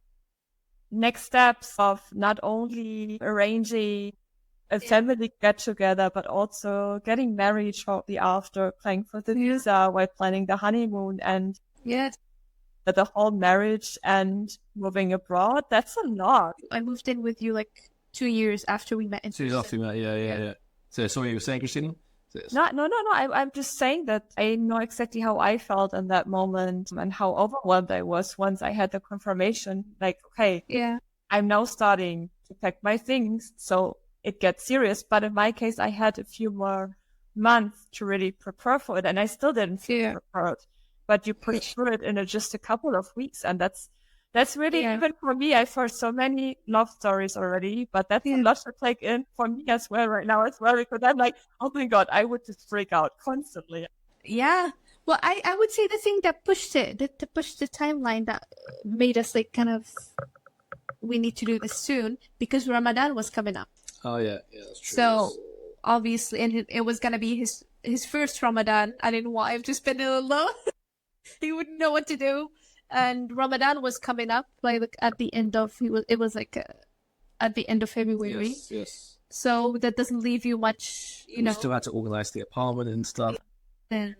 next steps of not only arranging a family get-together, but also getting married shortly after, applying for the visa while planning the honeymoon, and the whole marriage and moving abroad. That's a lot. I moved in with you like 2 years after we met. 2 years after we met, yeah. So, sorry, you were saying, Christina? No. I'm just saying that I know exactly how I felt in that moment and how overwhelmed I was once I had the confirmation. Like, okay, I'm now starting to pack my things, so it gets serious. But in my case, I had a few more months to really prepare for it, and I still didn't feel prepared. But you push through it in just a couple of weeks, and that's really, even for me, I've heard so many love stories already, but that's a lot to take in for me as well right now as well, because I'm like, oh my God, I would just freak out constantly. Yeah. Well, I would say the thing that pushed it, that pushed the timeline, that made us like kind of, we need to do this soon, because Ramadan was coming up. Oh, yeah, that's true. So, obviously, and it was going to be his first Ramadan. I didn't want him to spend it alone. He wouldn't know what to do. And Ramadan was coming up, like at the end of at the end of February. Yes. So that doesn't leave you much, you know. We still had to organise the apartment and stuff. Then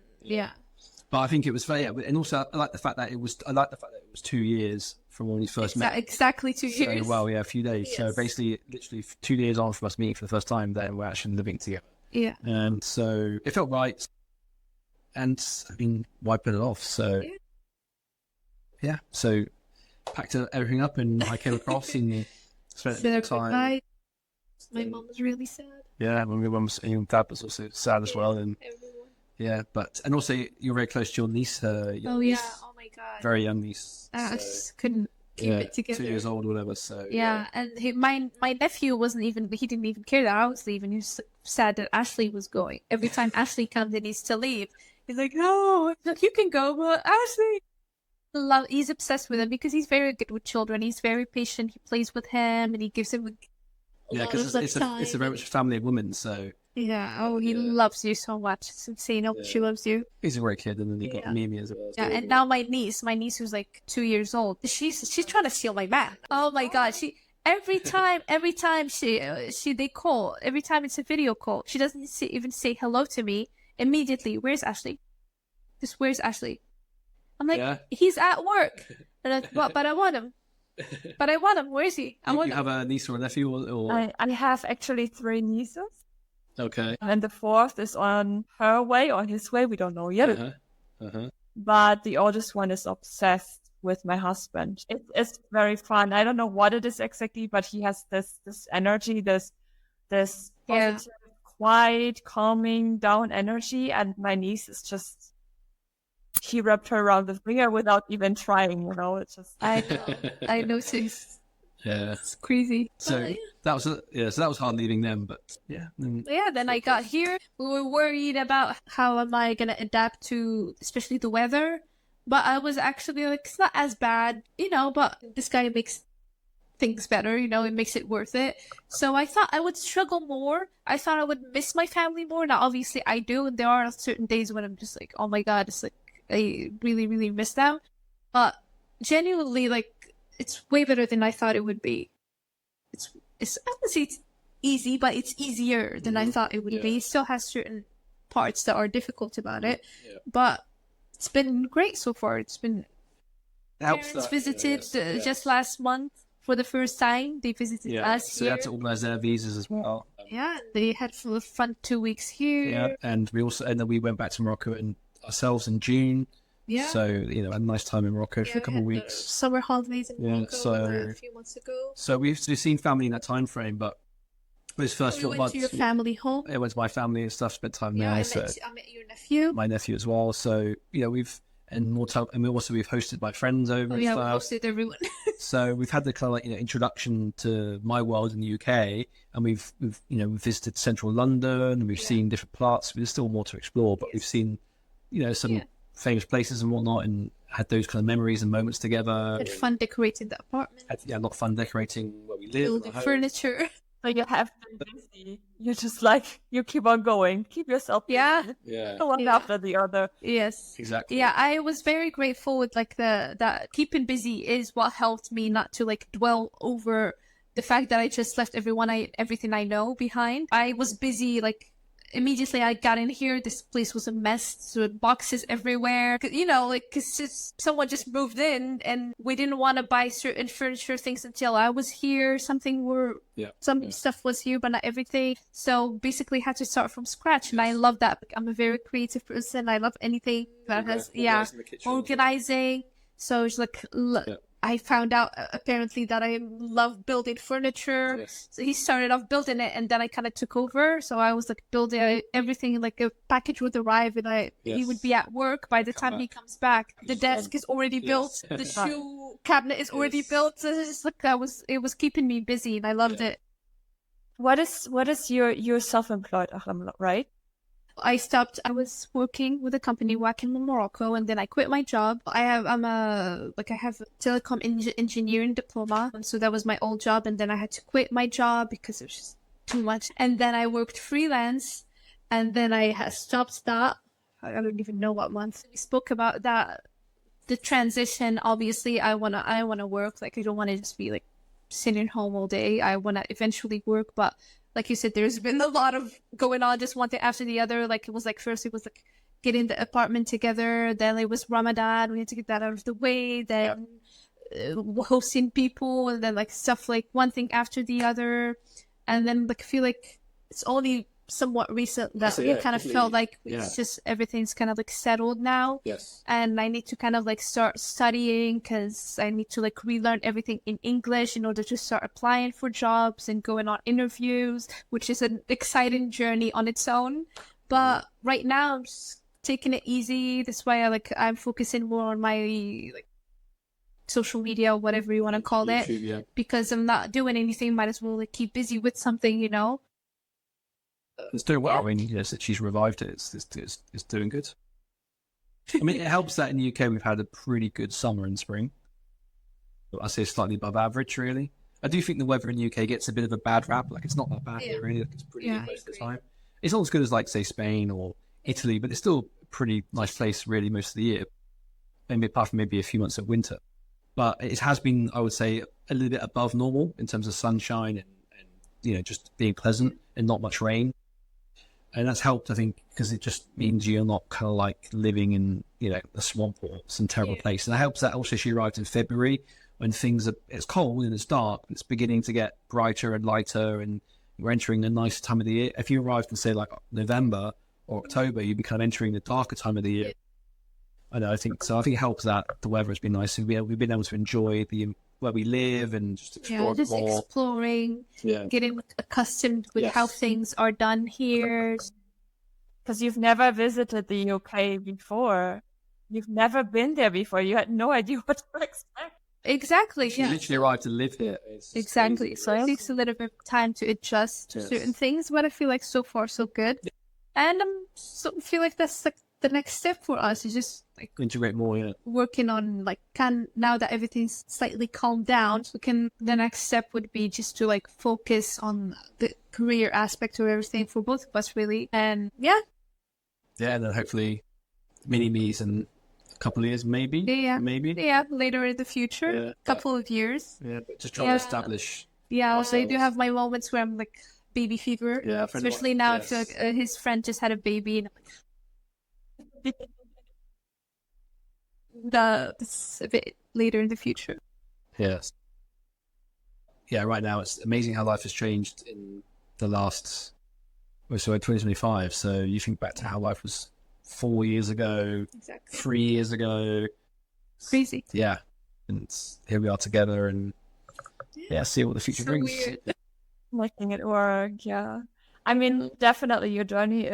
But I think it was very, and also I like the fact that it was 2 years from when we first met. Exactly 2 years. So, well, a few days. Yes. So basically, literally 2 years on from us meeting for the first time, then we're actually living together. Yeah. And so it felt right. And I mean, why put it off? So. Yeah, so packed everything up, and I came across and spent time. My mum was really sad. Yeah, my mum and your dad was also sad as well, and everyone. Yeah, and also you're very close to your niece. Yeah, oh my God, very young niece. I just couldn't keep it together. 2 years old or whatever. So and my nephew he didn't even care that I was leaving. He was sad that Ashley was going. Every time Ashley comes and he's to leave, he's like, no, you can go, but Ashley. He's obsessed with him because he's very good with children. He's very patient. He plays with him and he gives him because it's a very much a family of women. So he loves you so much. It's insane how much he loves you. He's a great kid, and then you got Mimi as well. Yeah, and now my niece who's like 2 years old, she's trying to steal my man. Oh my God, every time they call, every time it's a video call, she doesn't even say hello to me immediately. Where's Ashley? Just where's Ashley? I'm like, he's at work. And but I want him. But I want him. Where is he? You have a niece or a nephew? Or... I have actually 3 nieces. Okay. And the 4th is on her way or his way. We don't know yet. But the oldest one is obsessed with my husband. It's very fun. I don't know what it is exactly, but he has this energy, this positive, quiet, calming down energy. And my niece is just... He wrapped her around the finger without even trying, you know. It's just I noticed. Yeah, it's crazy. So that was hard leaving them, but then I got here. We were worried about how am I gonna adapt to, especially the weather. But I was actually like, it's not as bad, you know. But this guy makes things better, you know. It makes it worth it. So I thought I would struggle more. I thought I would miss my family more. Now, obviously, I do, and there are certain days when I'm just like, oh my God, it's like. I really, really miss them. But genuinely, like, it's way better than I thought it would be. It's I wouldn't say it's easy, but it's easier than I thought it would be. It still has certain parts that are difficult about it. Yeah. But it's been great so far. It's been... Parents visited just last month for the first time. They visited us so here. they had to organise their visas as well. Yeah, they had a fun 2 weeks here. Yeah, and then we went back to Morocco ourselves in June. Yeah. So, a nice time in Morocco for a couple of weeks. Summer holidays in Morocco a few months ago. So we've seen family in that time frame, but those first few months. To your family home. I went to my family and stuff, spent time there. I met your nephew. My nephew as well. So, we've hosted my friends over and stuff. We hosted everyone. So we've had the kind of introduction to my world in the UK, and we've visited central London, and we've seen different parts. There's still more to explore, but we've seen some famous places and whatnot, and had those kind of memories and moments together. Had fun decorating the apartment. Had a lot of fun decorating where we live. Building furniture. So you have been busy. You're just like, you keep on going. Keep yourself busy. Yeah. One after the other. Yes. Exactly. Yeah, I was very grateful with that keeping busy is what helped me not to dwell over the fact that I just left everything I know behind. I was busy immediately I got in here, this place was a mess. So boxes everywhere. Because someone just moved in and we didn't want to buy certain furniture things until I was here. Some stuff was here, but not everything. So basically had to start from scratch. And I love that. I'm a very creative person. I love anything that has, organizing. So it's I found out apparently that I love building furniture. Yes. So he started off building it, and then I kind of took over. So I was building everything. A package would arrive, and he would be at work. By the time he comes back, the desk is already built. The shoe cabinet is already built. So it's it was keeping me busy, and I loved it. What is your self-employed, Ahlam, right? I was working with a company working in Morocco, and then I quit my job. I have a telecom engineering diploma, and so that was my old job, and then I had to quit my job because it was just too much. And then I worked freelance, and then I stopped that. I don't even know what month. We spoke about that, the transition. Obviously, I wanna work. I don't want to just be sitting home all day. I want to eventually work, but like you said, there's been a lot of going on, just one thing after the other. First it was getting the apartment together. Then it was Ramadan. We had to get that out of the way. Then hosting people, and then stuff one thing after the other. And then I feel it's only somewhat recent that it kind of felt it's just everything's kind of settled now. Yes. And I need to kind of start studying, because I need to relearn everything in English in order to start applying for jobs and going on interviews, which is an exciting journey on its own. But right now I'm just taking it easy. That's why I'm focusing more on my social media, whatever you want to call it, because I'm not doing anything. Might as well keep busy with something, It's doing well. I mean, she's revived it. It's doing good. I mean, it helps that in the UK we've had a pretty good summer and spring. I say slightly above average, really. I do think the weather in the UK gets a bit of a bad rap. It's not that bad, really. It's pretty good most of the time. It's not as good as, say, Spain or Italy, but it's still a pretty nice place, really, most of the year. Maybe apart from maybe a few months of winter. But it has been, I would say, a little bit above normal in terms of sunshine and just being pleasant and not much rain. And that's helped, I think, because it just means you're not kind of living in, a swamp or some terrible place. And that helps that also she arrived in February when it's cold and it's dark. It's beginning to get brighter and lighter, and we're entering the nice time of the year. If you arrived in, say, November or October, you'd be kind of entering the darker time of the year. I think it helps that the weather has been nice. And we've been able to enjoy where we live and just explore more. Exploring, getting accustomed with how things are done here. Because you've never visited the UK before. You've never been there before. You had no idea what to expect. Exactly. She literally arrived to live here. Exactly. Crazy. So it takes a little bit of time to adjust to certain things, but I feel so far so good. Yeah. And I feel that's the next step for us is just integrate more, working on now that everything's slightly calmed down, so the next step would be just to focus on the career aspect of everything for both of us, really. And and then hopefully mini-me's in a couple of years, maybe later in the future, couple of years, but just trying to establish ourselves. So I do have my moments where I'm baby fever, especially now. I feel his friend just had a baby, and that's a bit later in the future. Yes. yeah, right now it's amazing how life has changed in the last, so 2025. So you think back to how life was 4 years ago, Exactly. 3 years ago. Crazy. Yeah. And here we are together, and see what the future brings. Weird. Making it work, yeah. I mean, definitely your journey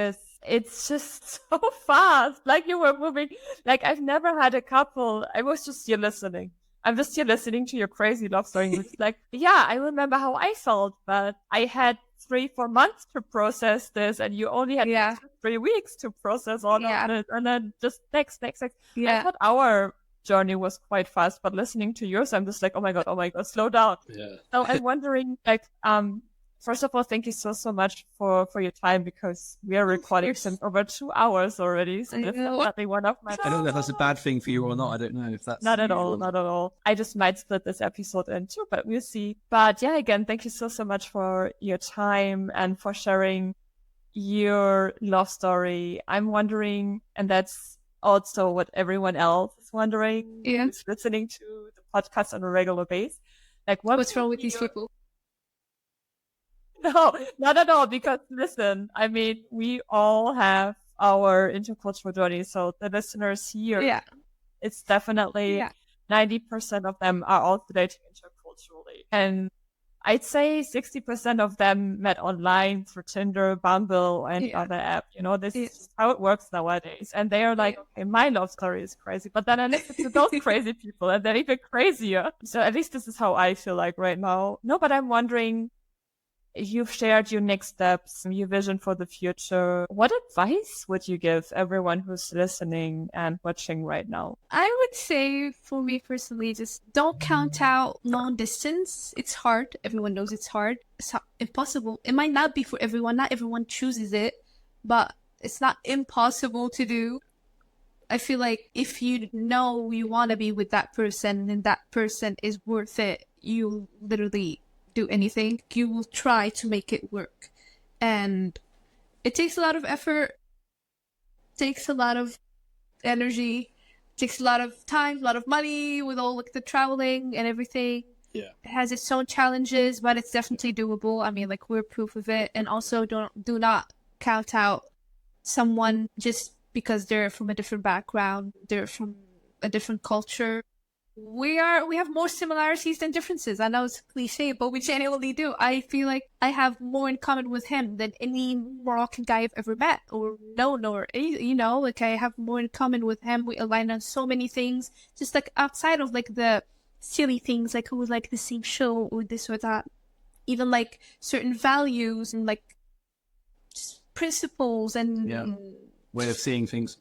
it's just so fast. Like you were moving, like I've never had a couple. I was just here listening. I'm just here listening to your crazy love story. It's like, yeah, I remember how I felt, but I had 3-4 months to process this, and you only had 3 weeks to process all of it, and then just next. Yeah. I thought our journey was quite fast, but listening to yours, I'm just like, oh my god, slow down. Yeah. So I'm wondering, like, first of all, thank you so much for your time, because we are recording since over 2 hours already. So that's definitely one of my. I don't know if that's a bad thing for you or not. I don't know if that's not at all. I just might split this episode in two, but we'll see. But yeah, again, thank you so much for your time and for sharing your love story. I'm wondering, and that's also what everyone else is wondering, who's listening to the podcast on a regular basis. Like, what's wrong with these people? No, not at all. Because listen, I mean, we all have our intercultural journey. So the listeners here, it's definitely 90% of them are also dating interculturally. And I'd say 60% of them met online through Tinder, Bumble, and other apps. You know, this is how it works nowadays. And they are like, okay, my love story is crazy. But then I listen to those crazy people, and they're even crazier. So at least this is how I feel like right now. No, but I'm wondering, you've shared your next steps, your vision for the future. What advice would you give everyone who's listening and watching right now? I would say, for me personally, just don't count out long distance. It's hard. Everyone knows it's hard. It's impossible. It might not be for everyone. Not everyone chooses it, but it's not impossible to do. I feel like if you know you want to be with that person and that person is worth it, you literally do anything. You will try to make it work. And it takes a lot of effort, takes a lot of energy, takes a lot of time, a lot of money with all like the traveling and everything. Yeah. It has its own challenges, but it's definitely doable. I mean, like, we're proof of it. And also do not count out someone just because they're from a different background, they're from a different culture. We have more similarities than differences. I know it's cliche, but we genuinely do. I feel like I have more in common with him than any Moroccan guy I've ever met or known, or, you know, like, I have more in common with him. We align on so many things, just like outside of like the silly things, like who would like the same show or this or that. Even like certain values and like principles and way of seeing things.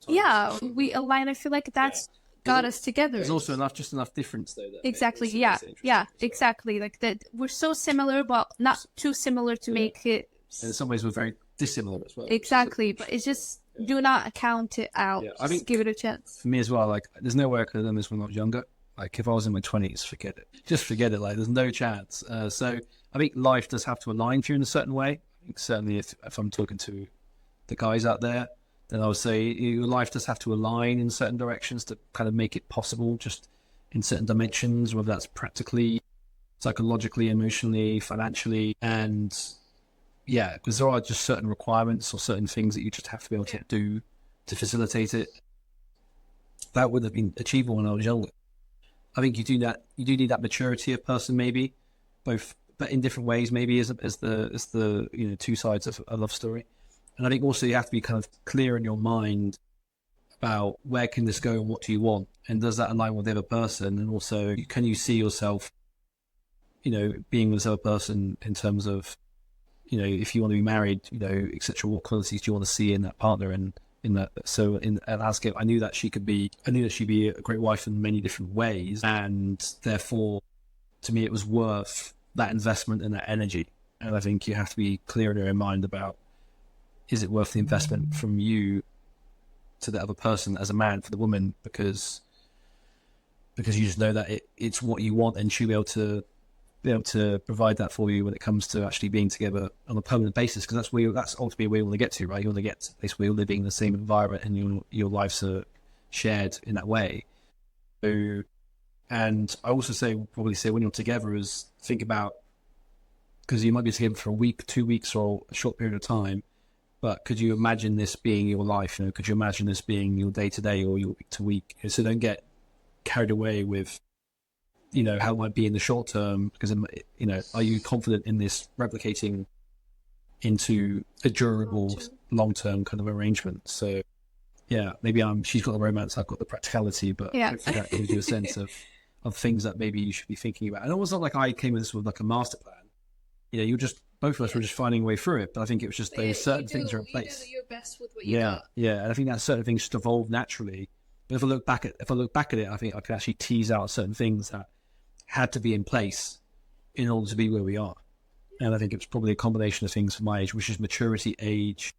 We align. I feel like that's got us together. There's also enough difference though. Exactly. Exactly. Like that, we're so similar, but not too similar to make it. And in some ways, we're very dissimilar as well. Exactly, but it's just do not count it out. I think give it a chance. For me as well, like, there's no way I could have done this when I was younger. Like, if I was in my 20s, forget it. Just forget it. Like, there's no chance. So I think life does have to align for you in a certain way. I think certainly if I'm talking to the guys out there, then I would say your life does have to align in certain directions to kind of make it possible, just in certain dimensions, whether that's practically, psychologically, emotionally, financially. And yeah, because there are just certain requirements or certain things that you just have to be able to do to facilitate it. That would have been achievable when I was younger. I think you do need that maturity of person, maybe, both, but in different ways, maybe as the you know, two sides of a love story. And I think also you have to be kind of clear in your mind about where can this go and what do you want, and does that align with the other person, and also can you see yourself, you know, being with this other person in terms of, you know, if you want to be married, you know, etc. What qualities do you want to see in that partner, and in that. So in at landscape, I knew that she'd be a great wife in many different ways, and therefore, to me, it was worth that investment and that energy. And I think you have to be clear in your mind about, is it worth the investment from you to the other person as a man for the woman, because you just know that it's what you want, and she'll be able to provide that for you when it comes to actually being together on a permanent basis, because that's ultimately where you want to get to, right? You want to get to a place where you're living in the same environment and your lives are shared in that way. So, and I also probably say when you're together is think about because you might be together for a week, 2 weeks, or a short period of time. But could you imagine this being your life? Could you imagine this being your day to day or your week to week? So don't get carried away with, how it might be in the short term. Because are you confident in this replicating into a durable, long term kind of arrangement? So, yeah, maybe she's got the romance, I've got the practicality, but hopefully that gives you a sense of things that maybe you should be thinking about. And it was not like I came with this with like a master plan. Both of us were just finding a way through it, but I think it was just those certain things are in place. You do your best with what you got. Yeah, and I think that certain things just evolved naturally. But if I look back at it, I think I could actually tease out certain things that had to be in place in order to be where we are. And I think it's probably a combination of things for my age, which is maturity, age,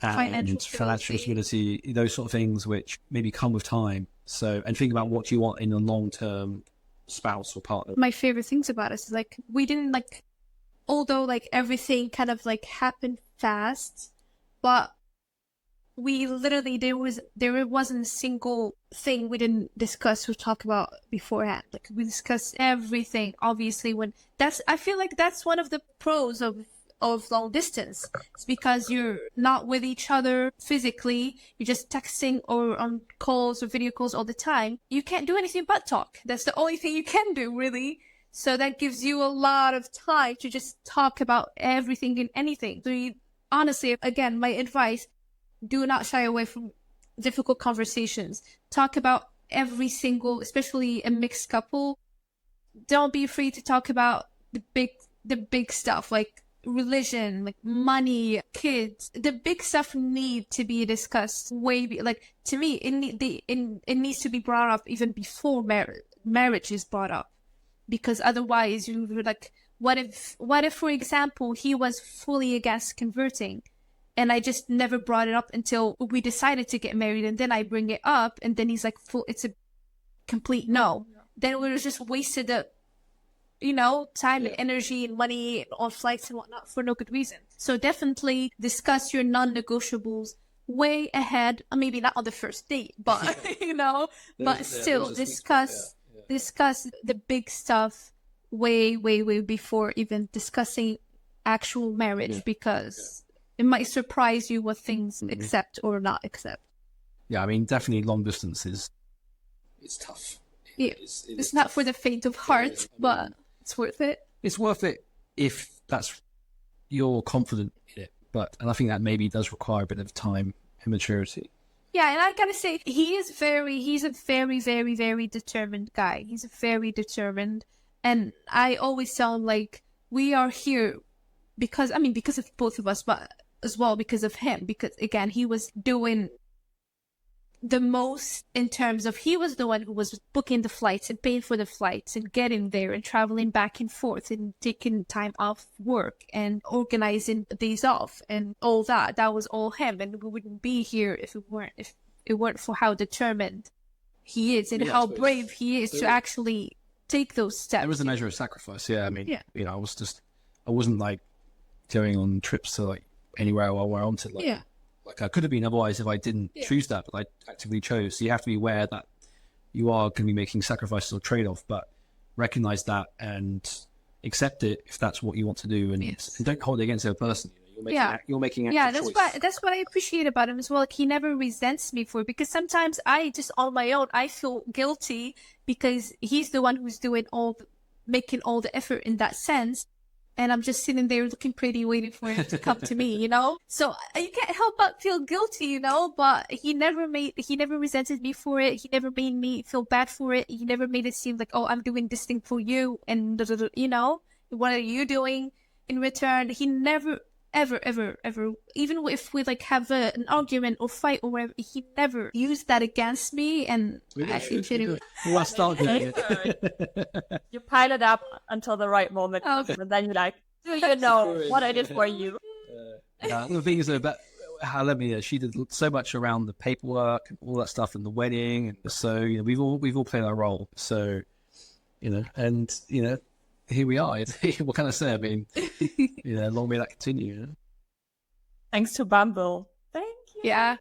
and financial stability, those sort of things which maybe come with time. So, and think about what you want in a long-term spouse or partner. My favorite things about us is like we didn't like. Although, like, everything kind of, like, happened fast, but we literally, there wasn't a single thing we didn't discuss or talk about beforehand. Like, we discussed everything, obviously, I feel like that's one of the pros of long distance. It's because you're not with each other physically, you're just texting or on calls or video calls all the time. You can't do anything but talk. That's the only thing you can do, really. So that gives you a lot of time to just talk about everything and anything. So honestly, again, my advice, do not shy away from difficult conversations. Talk about every single, especially a mixed couple. Don't be afraid to talk about the big stuff like religion, like money, kids. The big stuff need to be discussed to me, it needs to be brought up even before marriage is brought up. Because otherwise you were like, what if, for example, he was fully against converting and I just never brought it up until we decided to get married, and then I bring it up and then he's like, it's a complete no. Then we just wasted the, time and energy and money on flights and whatnot for no good reason. So definitely discuss your non-negotiables way ahead. Maybe not on the first date, but, but still discuss the big stuff way before even discussing actual marriage, because it might surprise you what things accept or not accept. Yeah, I mean, definitely long distance it's tough. It's not for the faint of heart, but it's worth it. It's worth it if you're confident in it, and I think that maybe does require a bit of time and maturity. Yeah, and I gotta say, he's a very, very, very determined guy. He's very determined. And I always tell him, like, we are here because of both of us, but as well because of him. Because, again, he was doing the most in terms of, he was the one who was booking the flights and paying for the flights and getting there and traveling back and forth and taking time off work and organizing days off and all that. That was all him, and we wouldn't be here if it weren't for how determined he is and how brave he is to actually take those steps. There was a measure of sacrifice. Yeah, I mean, I wasn't like going on trips to like anywhere I wanted. Like I could have been otherwise if I didn't choose that, but I actively chose. So you have to be aware that you are going to be making sacrifices or trade-off, but recognize that and accept it if that's what you want to do, and don't hold it against the other person. You're making active choice. That's what I appreciate about him as well. Like, he never resents me for it, because sometimes I just on my own I feel guilty because he's the one who's making all the effort in that sense. And I'm just sitting there looking pretty, waiting for him to come to me, So you can't help but feel guilty, But he never resented me for it. He never made me feel bad for it. He never made it seem like, oh, I'm doing this thing for you, and what are you doing in return? He never, ever, even if we like have an argument or fight or whatever, he never used that against me. And I think we'll start doing it. You pile it up until the right moment, and then you're like, do you know what I did for you? The thing is about Ahlam, she did so much around the paperwork and all that stuff and the wedding, and so we've all played our role. So here we are. What can I say? I mean, long may that continue. Thanks to Bumble. Thank you. Yeah.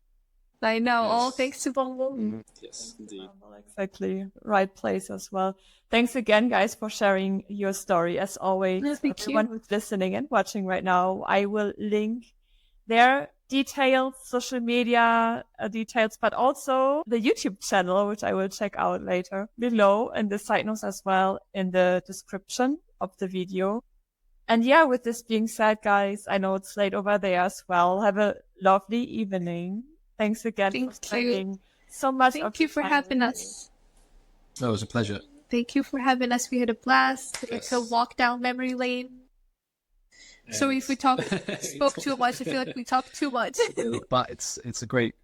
I know. Yes. All thanks to Bongo. Yes, indeed. Exactly. Right place as well. Thanks again, guys, for sharing your story. As always, everyone who's listening and watching right now, I will link their details, social media details, but also the YouTube channel, which I will check out later below, and the side notes as well in the description of the video. And yeah, with this being said, guys, I know it's late over there as well. Have a lovely evening. Thanks again for spending so much. Thank you for having us. Oh, it was a pleasure. Thank you for having us. We had a blast. It's a walk down memory lane. Yes. So if we spoke too much, I feel like we talked too much. But it's a great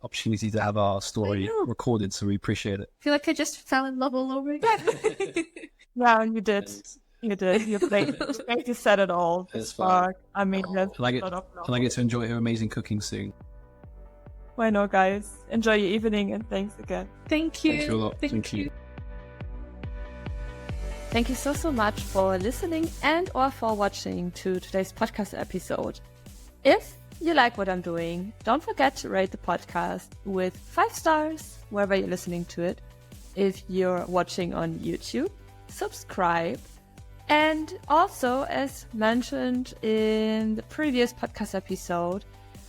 opportunity to have our story recorded, so we appreciate it. I feel like I just fell in love all over again. Yeah, you did. Thanks. You did. You said it all. It's fun. I mean, and I get to enjoy her amazing cooking soon. Why not, guys? Enjoy your evening, and thanks again. Thank you. Thank you a lot. Thank you. Thank you so much for listening and or for watching to today's podcast episode. If you like what I'm doing, don't forget to rate the podcast with 5 stars wherever you're listening to it. If you're watching on YouTube, subscribe. And also, as mentioned in the previous podcast episode,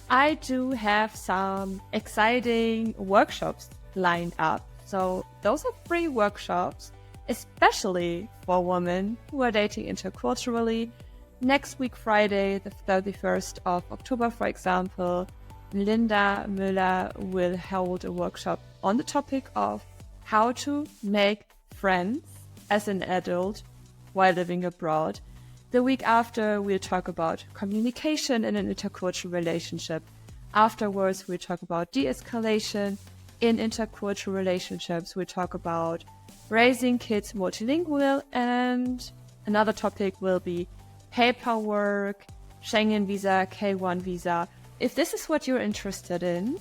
I do have some exciting workshops lined up. So those are free workshops, especially for women who are dating interculturally. Next week, Friday, the 31st of October, for example, Linda Müller will hold a workshop on the topic of how to make friends as an adult while living abroad. The week after, we'll talk about communication in an intercultural relationship. Afterwards, we'll talk about de-escalation in intercultural relationships. We'll talk about raising kids multilingual, and another topic will be paperwork, Schengen visa, K1 visa. If this is what you're interested in,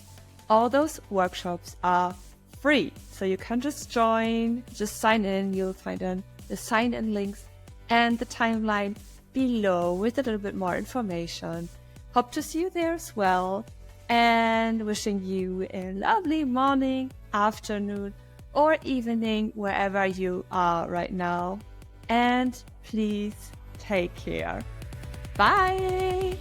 all those workshops are free. So you can just join, just sign in. You'll find the sign-in links and the timeline below with a little bit more information. Hope to see you there as well, and wishing you a lovely morning, afternoon, or evening wherever you are right now. And please take care. Bye!